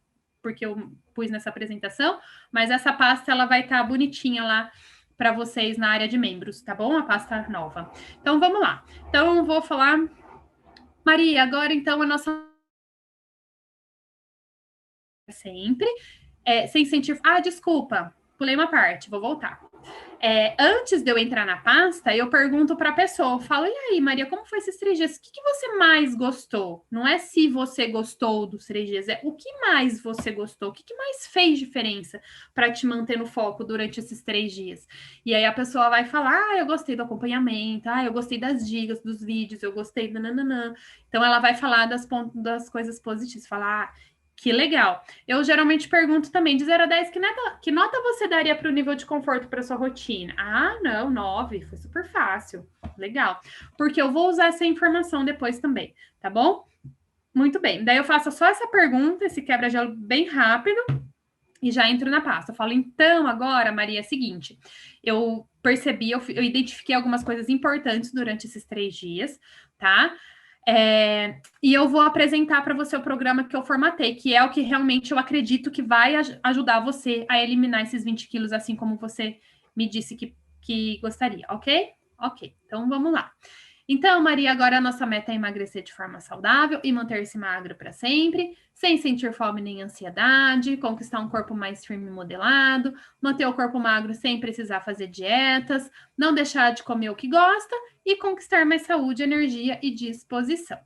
porque eu pus nessa apresentação, mas essa pasta ela vai estar bonitinha lá para vocês na área de membros, tá bom? A pasta nova. Então, vamos lá. Então, eu vou falar. Maria, agora então a nossa. Sempre. Sem sentir. Ah, desculpa. pulei uma parte, vou voltar. Antes de eu entrar na pasta, eu pergunto para a pessoa, eu falo, e aí, Maria, como foi esses 3 dias? O que você mais gostou? Não é se você gostou dos 3 dias, é o que mais você gostou, o que mais fez diferença para te manter no foco durante esses 3 dias. E aí a pessoa vai falar, eu gostei do acompanhamento, eu gostei das dicas, dos vídeos, eu gostei do nananã. Então ela vai falar das coisas positivas, falar, que legal. Eu geralmente pergunto também, de 0 a 10, que nota você daria para o nível de conforto para sua rotina? Não, 9, foi super fácil. Legal. Porque eu vou usar essa informação depois também, tá bom? Muito bem. Daí eu faço só essa pergunta, esse quebra-gelo bem rápido, e já entro na pasta. Eu falo, então, agora, Maria, é o seguinte, eu percebi, eu identifiquei algumas coisas importantes durante esses 3 dias, tá? E eu vou apresentar para você o programa que eu formatei, que é o que realmente eu acredito que vai ajudar você a eliminar esses 20 quilos, assim como você me disse que gostaria, ok? Ok, então vamos lá. Então, Maria, agora a nossa meta é emagrecer de forma saudável e manter-se magro para sempre, sem sentir fome nem ansiedade, conquistar um corpo mais firme e modelado, manter o corpo magro sem precisar fazer dietas, não deixar de comer o que gosta e conquistar mais saúde, energia e disposição.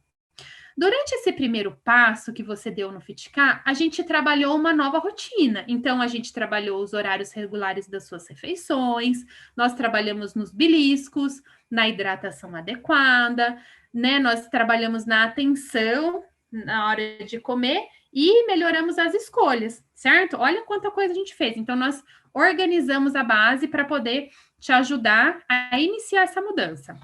Durante esse primeiro passo que você deu no FitK, a gente trabalhou uma nova rotina. Então, a gente trabalhou os horários regulares das suas refeições, nós trabalhamos nos beliscos, na hidratação adequada, né? Nós trabalhamos na atenção na hora de comer e melhoramos as escolhas, certo? Olha quanta coisa a gente fez. Então, nós organizamos a base para poder te ajudar a iniciar essa mudança.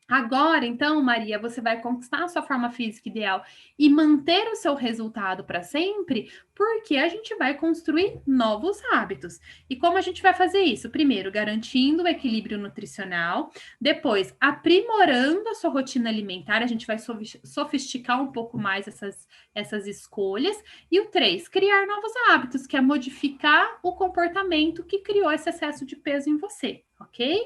Agora, então, Maria, você vai conquistar a sua forma física ideal e manter o seu resultado para sempre, porque a gente vai construir novos hábitos. E como a gente vai fazer isso? Primeiro, garantindo o equilíbrio nutricional, depois, aprimorando a sua rotina alimentar, a gente vai sofisticar um pouco mais essas escolhas. E o 3, criar novos hábitos, que é modificar o comportamento que criou esse excesso de peso em você, ok?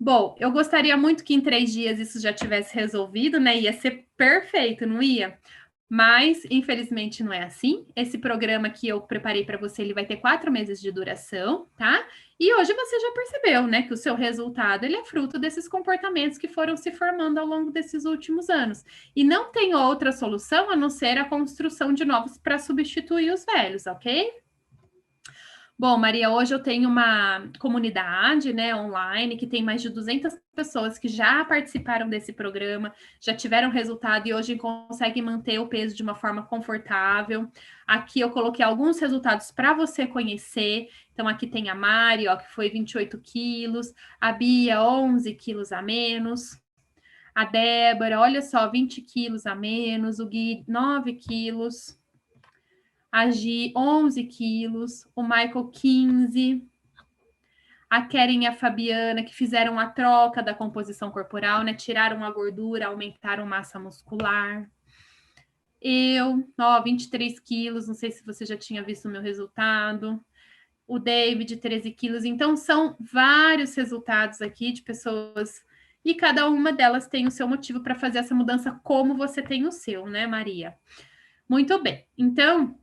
Bom, eu gostaria muito que em 3 dias isso já tivesse resolvido, né? Ia ser perfeito, não ia? Mas, infelizmente, não é assim. Esse programa que eu preparei para você, ele vai ter 4 meses de duração, tá? E hoje você já percebeu, né, que o seu resultado, ele é fruto desses comportamentos que foram se formando ao longo desses últimos anos. E não tem outra solução a não ser a construção de novos para substituir os velhos, ok? Bom, Maria, hoje eu tenho uma comunidade, né, online, que tem mais de 200 pessoas que já participaram desse programa, já tiveram resultado e hoje conseguem manter o peso de uma forma confortável. Aqui eu coloquei alguns resultados para você conhecer. Então, aqui tem a Mari, ó, que foi 28 quilos, a Bia, 11 quilos a menos, a Débora, olha só, 20 quilos a menos, o Gui, 9 quilos, a Gi, 11 quilos, o Michael, 15, a Keren e a Fabiana, que fizeram a troca da composição corporal, né? Tiraram a gordura, aumentaram massa muscular. Eu, 23 quilos, não sei se você já tinha visto o meu resultado. O David, 13 quilos. Então, são vários resultados aqui de pessoas, e cada uma delas tem o seu motivo para fazer essa mudança, como você tem o seu, né, Maria? Muito bem. Então,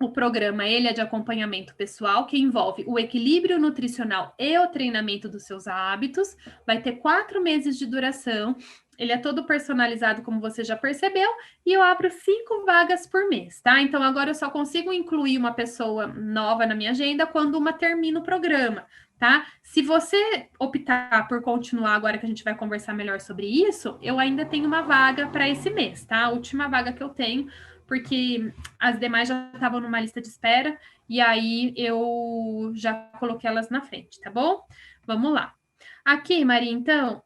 o programa, ele é de acompanhamento pessoal, que envolve o equilíbrio nutricional e o treinamento dos seus hábitos. Vai ter 4 meses de duração. Ele é todo personalizado, como você já percebeu, e eu abro 5 vagas por mês, tá? Então, agora eu só consigo incluir uma pessoa nova na minha agenda quando uma termina o programa, tá? Se você optar por continuar agora que a gente vai conversar melhor sobre isso, eu ainda tenho uma vaga para esse mês, tá? A última vaga que eu tenho, porque as demais já estavam numa lista de espera, e aí eu já coloquei elas na frente, tá bom? Vamos lá. Aqui, Maria, então,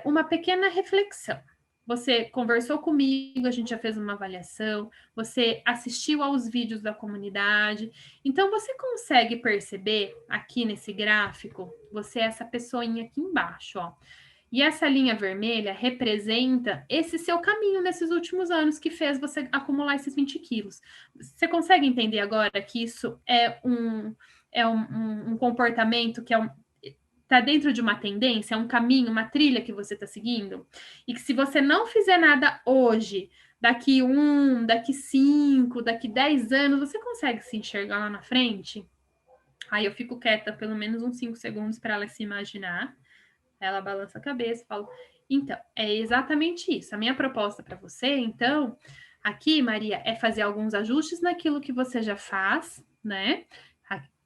uma pequena reflexão. Você conversou comigo, a gente já fez uma avaliação, você assistiu aos vídeos da comunidade, então você consegue perceber aqui nesse gráfico, você é essa pessoinha aqui embaixo, ó. E essa linha vermelha representa esse seu caminho nesses últimos anos que fez você acumular esses 20 quilos. Você consegue entender agora que isso é um comportamento que está dentro de uma tendência, é um caminho, uma trilha que você está seguindo? E que se você não fizer nada hoje, daqui 1, daqui 5, daqui 10 anos, você consegue se enxergar lá na frente? Aí eu fico quieta pelo menos uns 5 segundos para ela se imaginar. Ela balança a cabeça e fala: então, é exatamente isso. A minha proposta para você, então, aqui, Maria, é fazer alguns ajustes naquilo que você já faz, né?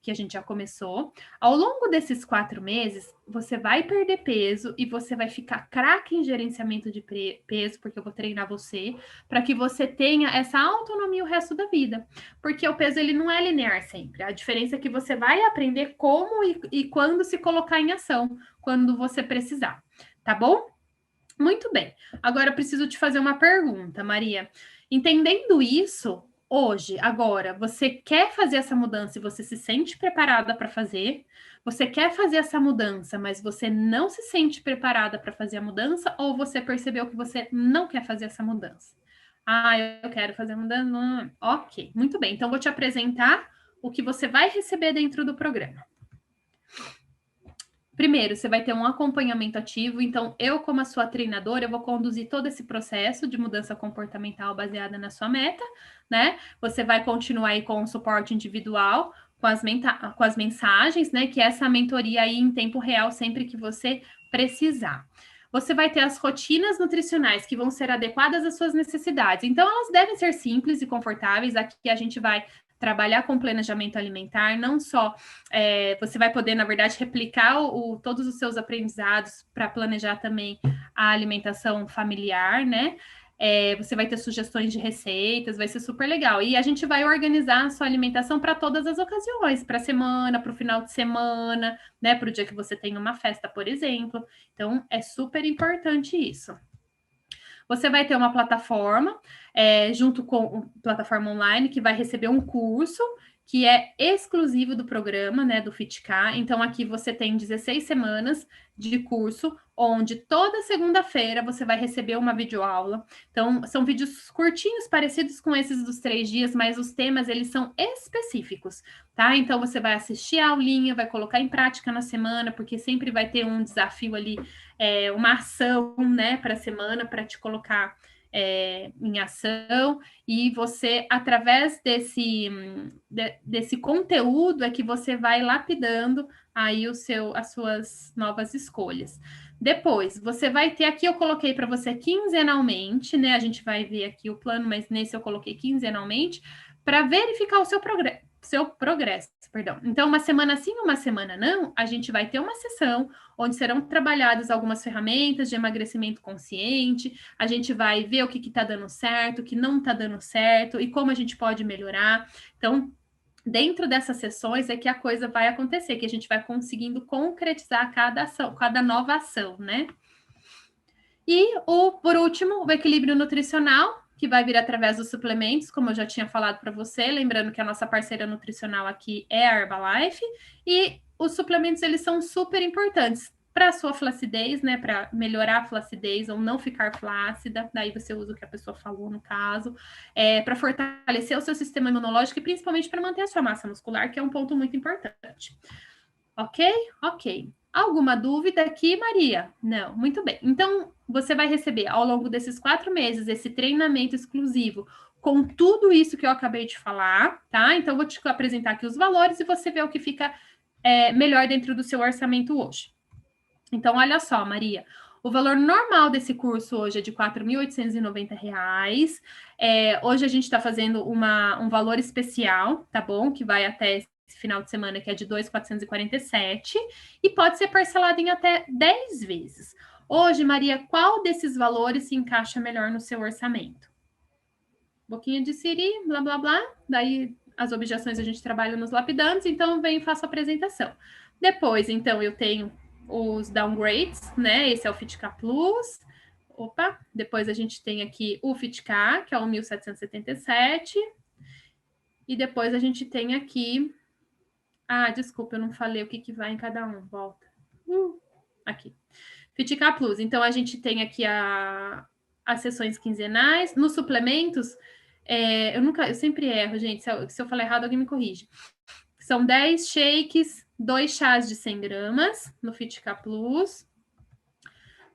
Que a gente já começou. Ao longo desses 4 meses, você vai perder peso e você vai ficar craque em gerenciamento de peso, porque eu vou treinar você, para que você tenha essa autonomia o resto da vida. Porque o peso, ele não é linear sempre. A diferença é que você vai aprender como e quando se colocar em ação, quando você precisar. Tá bom? Muito bem. Agora eu preciso te fazer uma pergunta, Maria. Entendendo isso, hoje, agora, você quer fazer essa mudança e você se sente preparada para fazer? Você quer fazer essa mudança, mas você não se sente preparada para fazer a mudança? Ou você percebeu que você não quer fazer essa mudança? Ah, eu quero fazer a mudança. Ok, muito bem. Então, vou te apresentar o que você vai receber dentro do programa. Primeiro, você vai ter um acompanhamento ativo, então eu, como a sua treinadora, eu vou conduzir todo esse processo de mudança comportamental baseada na sua meta, né? Você vai continuar aí com o suporte individual, com as mensagens, né? Que é essa mentoria aí em tempo real, sempre que você precisar. Você vai ter as rotinas nutricionais que vão ser adequadas às suas necessidades. Então, elas devem ser simples e confortáveis. Aqui a gente vai trabalhar com planejamento alimentar, não só você vai poder, na verdade, replicar todos os seus aprendizados para planejar também a alimentação familiar, né? Você vai ter sugestões de receitas, vai ser super legal. E a gente vai organizar a sua alimentação para todas as ocasiões, para a semana, para o final de semana, né? Para o dia que você tem uma festa, por exemplo. Então, é super importante isso. Você vai ter uma plataforma, junto com plataforma online, que vai receber um curso que é exclusivo do programa, né, do FitK. Então, aqui você tem 16 semanas de curso, onde toda segunda-feira você vai receber uma videoaula. Então, são vídeos curtinhos, parecidos com esses dos 3 dias, mas os temas, eles são específicos, tá? Então, você vai assistir a aulinha, vai colocar em prática na semana, porque sempre vai ter um desafio ali, uma ação, né, para a semana, para te colocar em ação, e você, através desse conteúdo, é que você vai lapidando aí as suas novas escolhas. Depois, você vai ter aqui, eu coloquei para você quinzenalmente, né? A gente vai ver aqui o plano, mas nesse eu coloquei quinzenalmente, para verificar o seu progresso, perdão. Então, uma semana sim, uma semana não, a gente vai ter uma sessão onde serão trabalhadas algumas ferramentas de emagrecimento consciente, a gente vai ver o que está dando certo, o que não está dando certo e como a gente pode melhorar. Então, dentro dessas sessões é que a coisa vai acontecer, que a gente vai conseguindo concretizar cada ação, cada nova ação, né? E, por último, o equilíbrio nutricional, que vai vir através dos suplementos, como eu já tinha falado para você, lembrando que a nossa parceira nutricional aqui é a Herbalife, e os suplementos, eles são super importantes para a sua flacidez, né, para melhorar a flacidez ou não ficar flácida, daí você usa o que a pessoa falou no caso, para fortalecer o seu sistema imunológico e principalmente para manter a sua massa muscular, que é um ponto muito importante. Ok? Ok. Alguma dúvida aqui, Maria? Não, muito bem. Então, você vai receber ao longo desses 4 meses esse treinamento exclusivo com tudo isso que eu acabei de falar, tá? Então, vou te apresentar aqui os valores e você vê o que fica melhor dentro do seu orçamento hoje. Então, olha só, Maria. O valor normal desse curso hoje é de R$ 4.890. Hoje a gente está fazendo um valor especial, tá bom? Que vai até esse final de semana, que é de 2.447, e pode ser parcelado em até 10 vezes. Hoje, Maria, qual desses valores se encaixa melhor no seu orçamento? Boquinha de siri, blá, blá, blá. Daí, as objeções a gente trabalha nos lapidantes, então vem e faço a apresentação. Depois, então, eu tenho os downgrades, né? Esse é o FitK Plus. Opa, depois a gente tem aqui o FitK, que é o 1.777. E depois a gente tem aqui... Ah, desculpa, eu não falei o que vai em cada um. Volta. Aqui. FitK Plus. Então, a gente tem aqui as sessões quinzenais. Nos suplementos, eu sempre erro, gente. Se eu falar errado, alguém me corrige. São 10 shakes, 2 chás de 100 gramas no FitK Plus.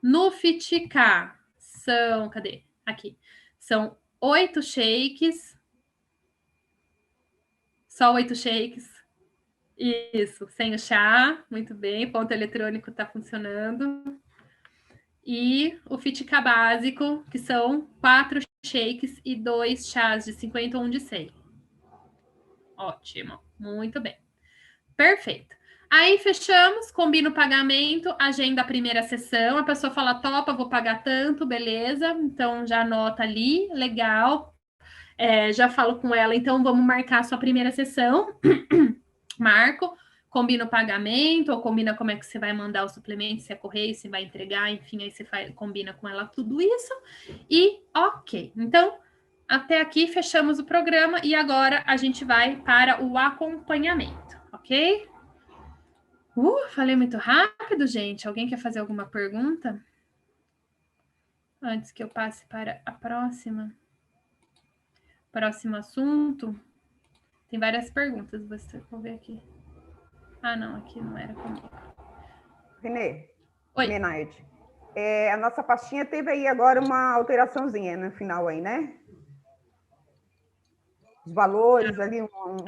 No FitK são... Cadê? Aqui. São 8 shakes. Só 8 shakes. Isso, sem o chá, muito bem, ponto eletrônico está funcionando. E o Fitica básico, que são 4 shakes e 2 chás de 50 ou 1 de 100. Ótimo, muito bem. Perfeito. Aí fechamos, combina o pagamento, agenda a primeira sessão, a pessoa fala, topa, vou pagar tanto, beleza, então já anota ali, legal. Já falo com ela, então vamos marcar a sua primeira sessão. Marco, combina o pagamento, ou combina como é que você vai mandar o suplemento, se é correio, se vai entregar, enfim, aí você combina com ela tudo isso. E ok. Então, até aqui fechamos o programa e agora a gente vai para o acompanhamento, ok? Falei muito rápido, gente. Alguém quer fazer alguma pergunta? Antes que eu passe para a próximo assunto. Tem várias perguntas, vou ver aqui. Ah, não, aqui não era comigo. Renê, Oi. Menaide, a nossa pastinha teve aí agora uma alteraçãozinha no final aí, né? Os valores ali,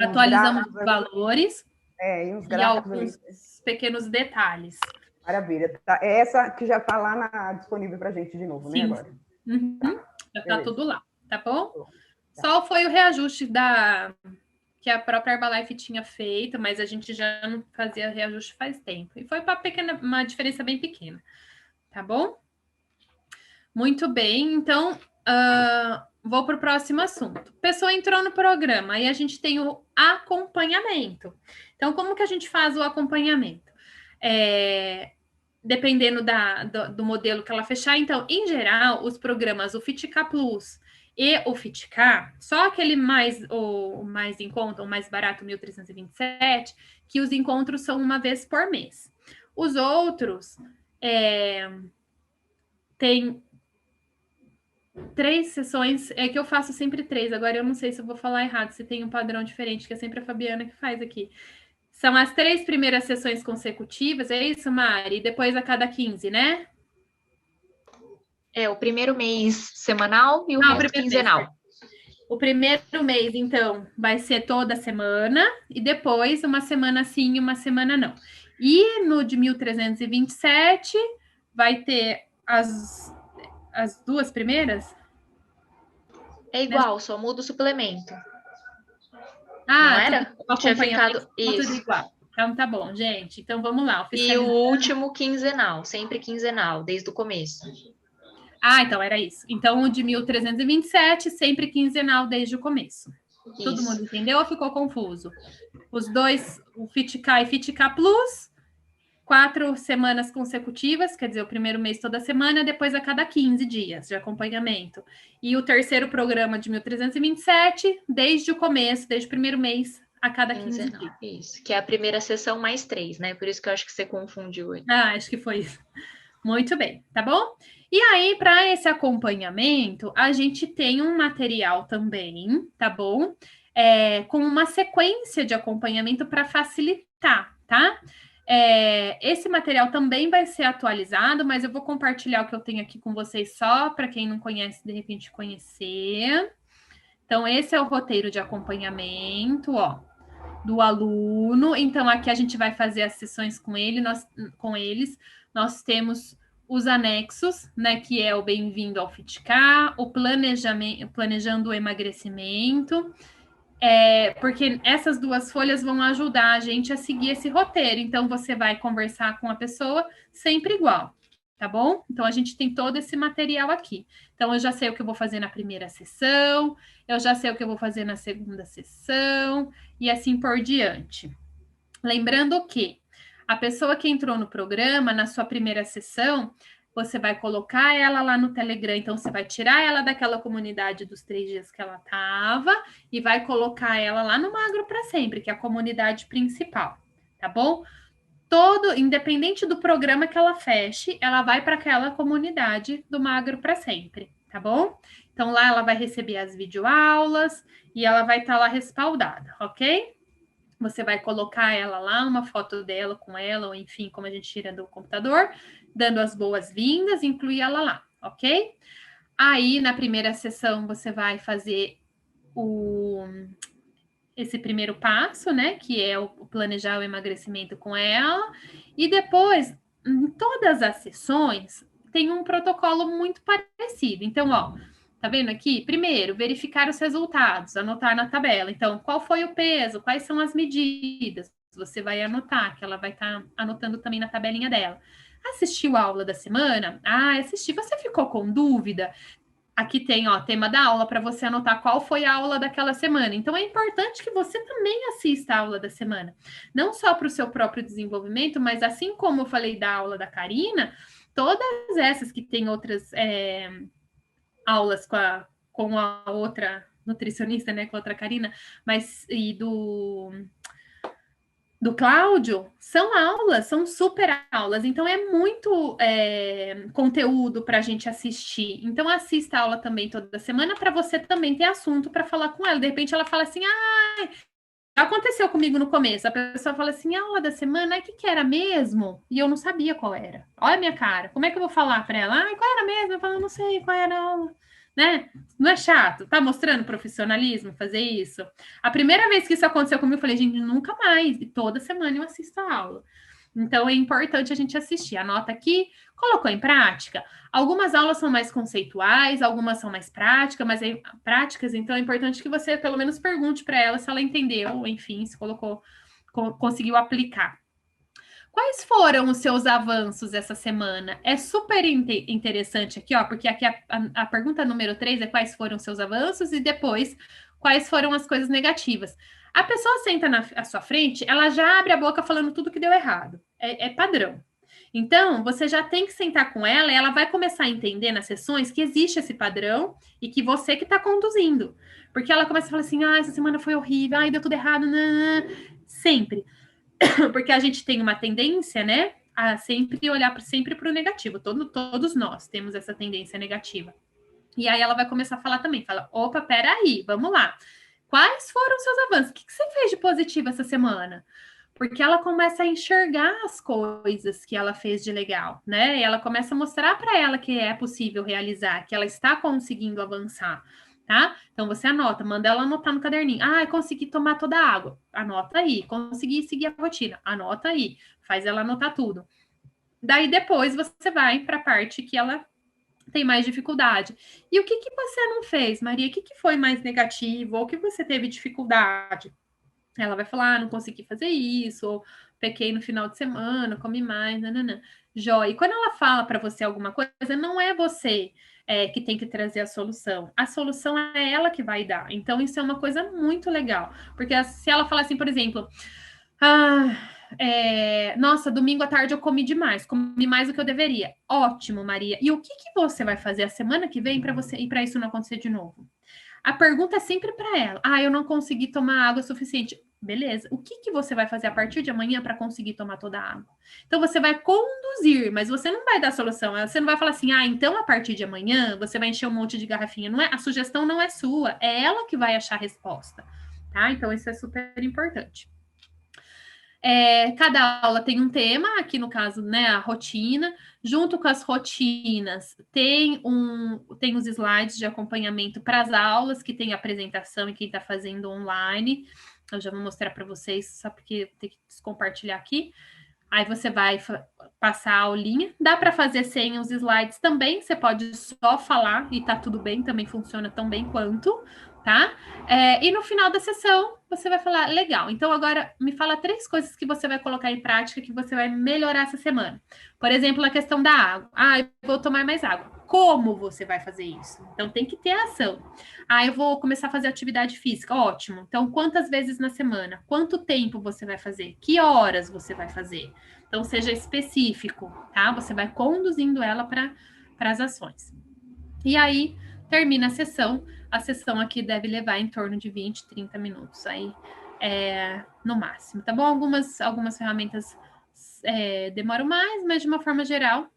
atualizamos os valores e uns gráficos alguns pequenos detalhes. Maravilha. Tá, é essa que já está lá disponível para a gente de novo, sim, né, agora? Uhum. Tá, já está tudo lá, tá bom? Tá. Só foi o reajuste que a própria Herbalife tinha feito, mas a gente já não fazia reajuste faz tempo. E foi uma diferença bem pequena, tá bom? Muito bem, então vou para o próximo assunto. Pessoa entrou no programa, aí a gente tem o acompanhamento. Então, como que a gente faz o acompanhamento? Dependendo do modelo que ela fechar. Então, em geral, os programas, o Fitica Plus e o Fitica, só aquele mais em conta, o mais barato, 1.327, que os encontros são uma vez por mês. Os outros tem 3 sessões, é que eu faço sempre 3, agora eu não sei se eu vou falar errado, se tem um padrão diferente, que é sempre a Fabiana que faz aqui. São as 3 primeiras sessões consecutivas, é isso, Mari? E depois a cada 15, né? O primeiro mês semanal e o resto quinzenal. Mês. O primeiro mês, então, vai ser toda semana, e depois uma semana sim e uma semana não. E no de 1.327 vai ter as 2 primeiras? É igual, só muda o suplemento. Não era? Tinha ficado isso. Tudo igual. Então tá bom, gente. Então vamos lá. E o último quinzenal, sempre quinzenal, desde o começo. Então era isso. Então o de 1.327, sempre quinzenal desde o começo. Isso. Todo mundo entendeu ou ficou confuso? Os dois, o Fitica e Fitica Plus, 4 semanas consecutivas, quer dizer, o primeiro mês toda semana, depois a cada 15 dias de acompanhamento. E o terceiro programa de 1.327, desde o começo, desde o primeiro mês, a cada 15 dias. Isso, que é a primeira sessão mais 3, né? Por isso que eu acho que você confundiu. Acho que foi isso. Muito bem, tá bom? E aí, para esse acompanhamento, a gente tem um material também, tá bom? Com uma sequência de acompanhamento para facilitar, tá? Esse material também vai ser atualizado, mas eu vou compartilhar o que eu tenho aqui com vocês só para quem não conhece, de repente conhecer. Então, esse é o roteiro de acompanhamento, do aluno. Então, aqui a gente vai fazer as sessões com eles. Nós temos os anexos, né? Que é o Bem-vindo ao Fitica, o Planejando o Emagrecimento. Porque essas 2 folhas vão ajudar a gente a seguir esse roteiro. Então, você vai conversar com a pessoa sempre igual, tá bom? Então, a gente tem todo esse material aqui. Então, eu já sei o que eu vou fazer na primeira sessão, eu já sei o que eu vou fazer na segunda sessão, e assim por diante. Lembrando que a pessoa que entrou no programa, na sua primeira sessão, você vai colocar ela lá no Telegram, então você vai tirar ela daquela comunidade dos 3 dias que ela estava e vai colocar ela lá no Magro para Sempre, que é a comunidade principal, tá bom? Independente do programa que ela feche, ela vai para aquela comunidade do Magro para Sempre, tá bom? Então lá ela vai receber as videoaulas e ela vai estar lá respaldada, ok? Você vai colocar ela lá, uma foto dela com ela, ou enfim, como a gente tira do computador, dando as boas-vindas, incluir ela lá, ok? Aí, na primeira sessão, você vai fazer esse primeiro passo, né, que é o planejar o emagrecimento com ela, e depois, em todas as sessões, tem um protocolo muito parecido. Então, ó, tá vendo aqui? Primeiro, verificar os resultados, anotar na tabela. Então, qual foi o peso? Quais são as medidas? Você vai anotar, que ela vai estar anotando também na tabelinha dela. Assistiu a aula da semana? Ah, assisti. Você ficou com dúvida? Aqui tem, ó, tema da aula para você anotar qual foi a aula daquela semana. Então, é importante que você também assista a aula da semana. Não só para o seu próprio desenvolvimento, mas assim como eu falei da aula da Karina, todas essas que tem outras aulas com a outra nutricionista, né, com a outra Karina, mas e do Cláudio, são aulas, são super aulas, então é muito conteúdo para a gente assistir. Então, assista a aula também toda semana para você também ter assunto para falar com ela. De repente, ela fala assim: ah, aconteceu comigo no começo. A pessoa fala assim: a aula da semana, o que era mesmo? E eu não sabia qual era. Olha a minha cara, como é que eu vou falar para ela? Ah, qual era mesmo? Eu falo, não sei qual era a aula. Né? Não é chato? Tá mostrando profissionalismo fazer isso? A primeira vez que isso aconteceu comigo, eu falei, gente, nunca mais. E toda semana eu assisto a aula. Então é importante a gente assistir. Anota aqui, colocou em prática. Algumas aulas são mais conceituais, algumas são mais práticas, então é importante que você pelo menos pergunte para ela se ela entendeu, enfim, se colocou, conseguiu aplicar. Quais foram os seus avanços essa semana? É super interessante aqui, ó, porque aqui a pergunta número 3 é quais foram os seus avanços e depois quais foram as coisas negativas. A pessoa senta à sua frente, ela já abre a boca falando tudo que deu errado. É padrão. Então, você já tem que sentar com ela e ela vai começar a entender nas sessões que existe esse padrão e que você que está conduzindo. Porque ela começa a falar assim, ah, essa semana foi horrível, ai, deu tudo errado, não. Sempre. Porque a gente tem uma tendência, né, a sempre olhar sempre para o negativo. Todos nós temos essa tendência negativa. E aí ela vai começar a falar também, fala, opa, peraí, vamos lá. Quais foram os seus avanços? O que você fez de positivo essa semana? Porque ela começa a enxergar as coisas que ela fez de legal, né? E ela começa a mostrar para ela que é possível realizar, que ela está conseguindo avançar, tá? Então você anota, manda ela anotar no caderninho. Ah, consegui tomar toda a água. Anota aí. Consegui seguir a rotina. Anota aí. Faz ela anotar tudo. Daí depois você vai para a parte que ela tem mais dificuldade. E o que você não fez, Maria? O que foi mais negativo? Ou que você teve dificuldade? Ela vai falar, ah, não consegui fazer isso, ou pequei no final de semana, comi mais, nananã. Joia. E quando ela fala para você alguma coisa, não é você que tem que trazer a solução. A solução é ela que vai dar. Então, isso é uma coisa muito legal. Porque se ela falar assim, por exemplo, ah, nossa, domingo à tarde eu comi mais do que eu deveria. Ótimo, Maria. E o que você vai fazer a semana que vem para isso não acontecer de novo? A pergunta é sempre para ela. Ah, eu não consegui tomar água suficiente. Beleza. O que você vai fazer a partir de amanhã para conseguir tomar toda a água? Então você vai conduzir, mas você não vai dar solução. Você não vai falar assim: "Ah, então a partir de amanhã você vai encher um monte de garrafinha". Não é, a sugestão não é sua, é ela que vai achar a resposta, tá? Então isso é super importante. Cada aula tem um tema, aqui no caso, né, a rotina. Junto com as rotinas, tem os slides de acompanhamento para as aulas, que tem apresentação e quem está fazendo online. Eu já vou mostrar para vocês, só porque tem que compartilhar aqui. Aí você vai passar a aulinha. Dá para fazer sem os slides também, você pode só falar e tá tudo bem, também funciona tão bem quanto, tá? E no final da sessão, você vai falar, legal, então agora me fala 3 coisas que você vai colocar em prática que você vai melhorar essa semana. Por exemplo, a questão da água. Ah, eu vou tomar mais água. Como você vai fazer isso? Então tem que ter ação. Ah, eu vou começar a fazer atividade física. Ótimo. Então, quantas vezes na semana? Quanto tempo você vai fazer? Que horas você vai fazer? Então, seja específico, tá? Você vai conduzindo ela para as ações. E aí, termina a sessão. A sessão aqui deve levar em torno de 20, 30 minutos aí, no máximo, tá bom? Algumas ferramentas demoram mais, mas de uma forma geral,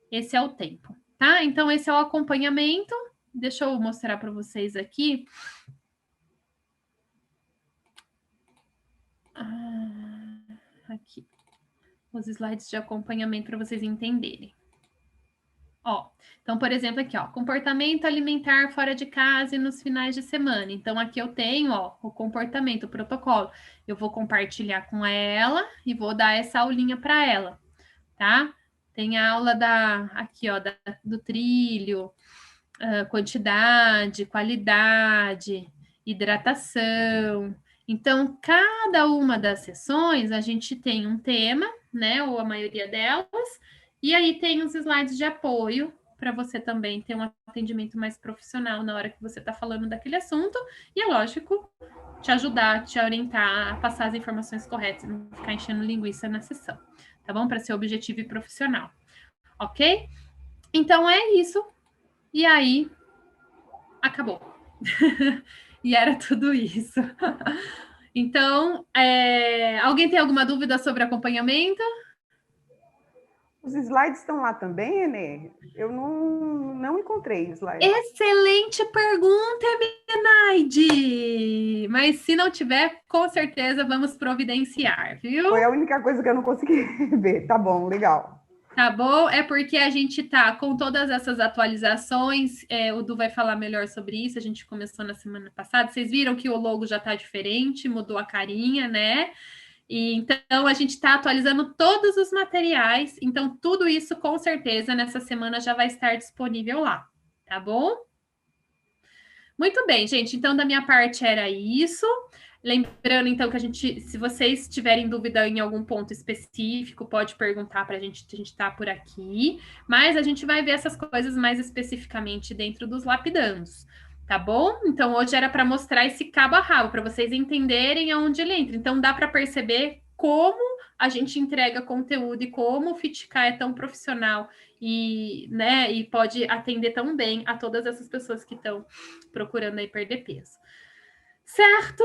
esse é o tempo, tá? Então, esse é o acompanhamento. Deixa eu mostrar para vocês aqui. Aqui. Os slides de acompanhamento para vocês entenderem. Ó, então, por exemplo, aqui, ó, comportamento alimentar fora de casa e nos finais de semana. Então, aqui eu tenho, ó, o comportamento, o protocolo. Eu vou compartilhar com ela e vou dar essa aulinha para ela, tá? Tem a aula aqui, ó, do trilho, quantidade, qualidade, hidratação. Então, cada uma das sessões a gente tem um tema, né? Ou a maioria delas, e aí tem os slides de apoio para você também ter um atendimento mais profissional na hora que você está falando daquele assunto, e é lógico, te ajudar, te orientar a passar as informações corretas, não ficar enchendo linguiça na sessão, tá bom? Para ser objetivo e profissional, ok? Então é isso. E aí, acabou. E era tudo isso. Então, alguém tem alguma dúvida sobre acompanhamento? Os slides estão lá também, Enê? Eu não encontrei slides. Excelente pergunta, Minaide! Mas se não tiver, com certeza vamos providenciar, viu? Foi a única coisa que eu não consegui ver. Tá bom, legal. Tá bom? É porque a gente tá com todas essas atualizações. O Du vai falar melhor sobre isso. A gente começou na semana passada. Vocês viram que o logo já tá diferente, mudou a carinha, né? E então a gente está atualizando todos os materiais. Então, tudo isso com certeza nessa semana já vai estar disponível lá, tá bom? Muito bem, gente. Então, da minha parte era isso. Lembrando, então, que se vocês tiverem dúvida em algum ponto específico, pode perguntar para a gente está por aqui. Mas a gente vai ver essas coisas mais especificamente dentro dos lapidandos, tá bom? Então, hoje era para mostrar esse cabo a rabo, para vocês entenderem aonde ele entra. Então, dá para perceber como a gente entrega conteúdo e como o Fitica é tão profissional e, né, e pode atender tão bem a todas essas pessoas que estão procurando aí perder peso. Certo?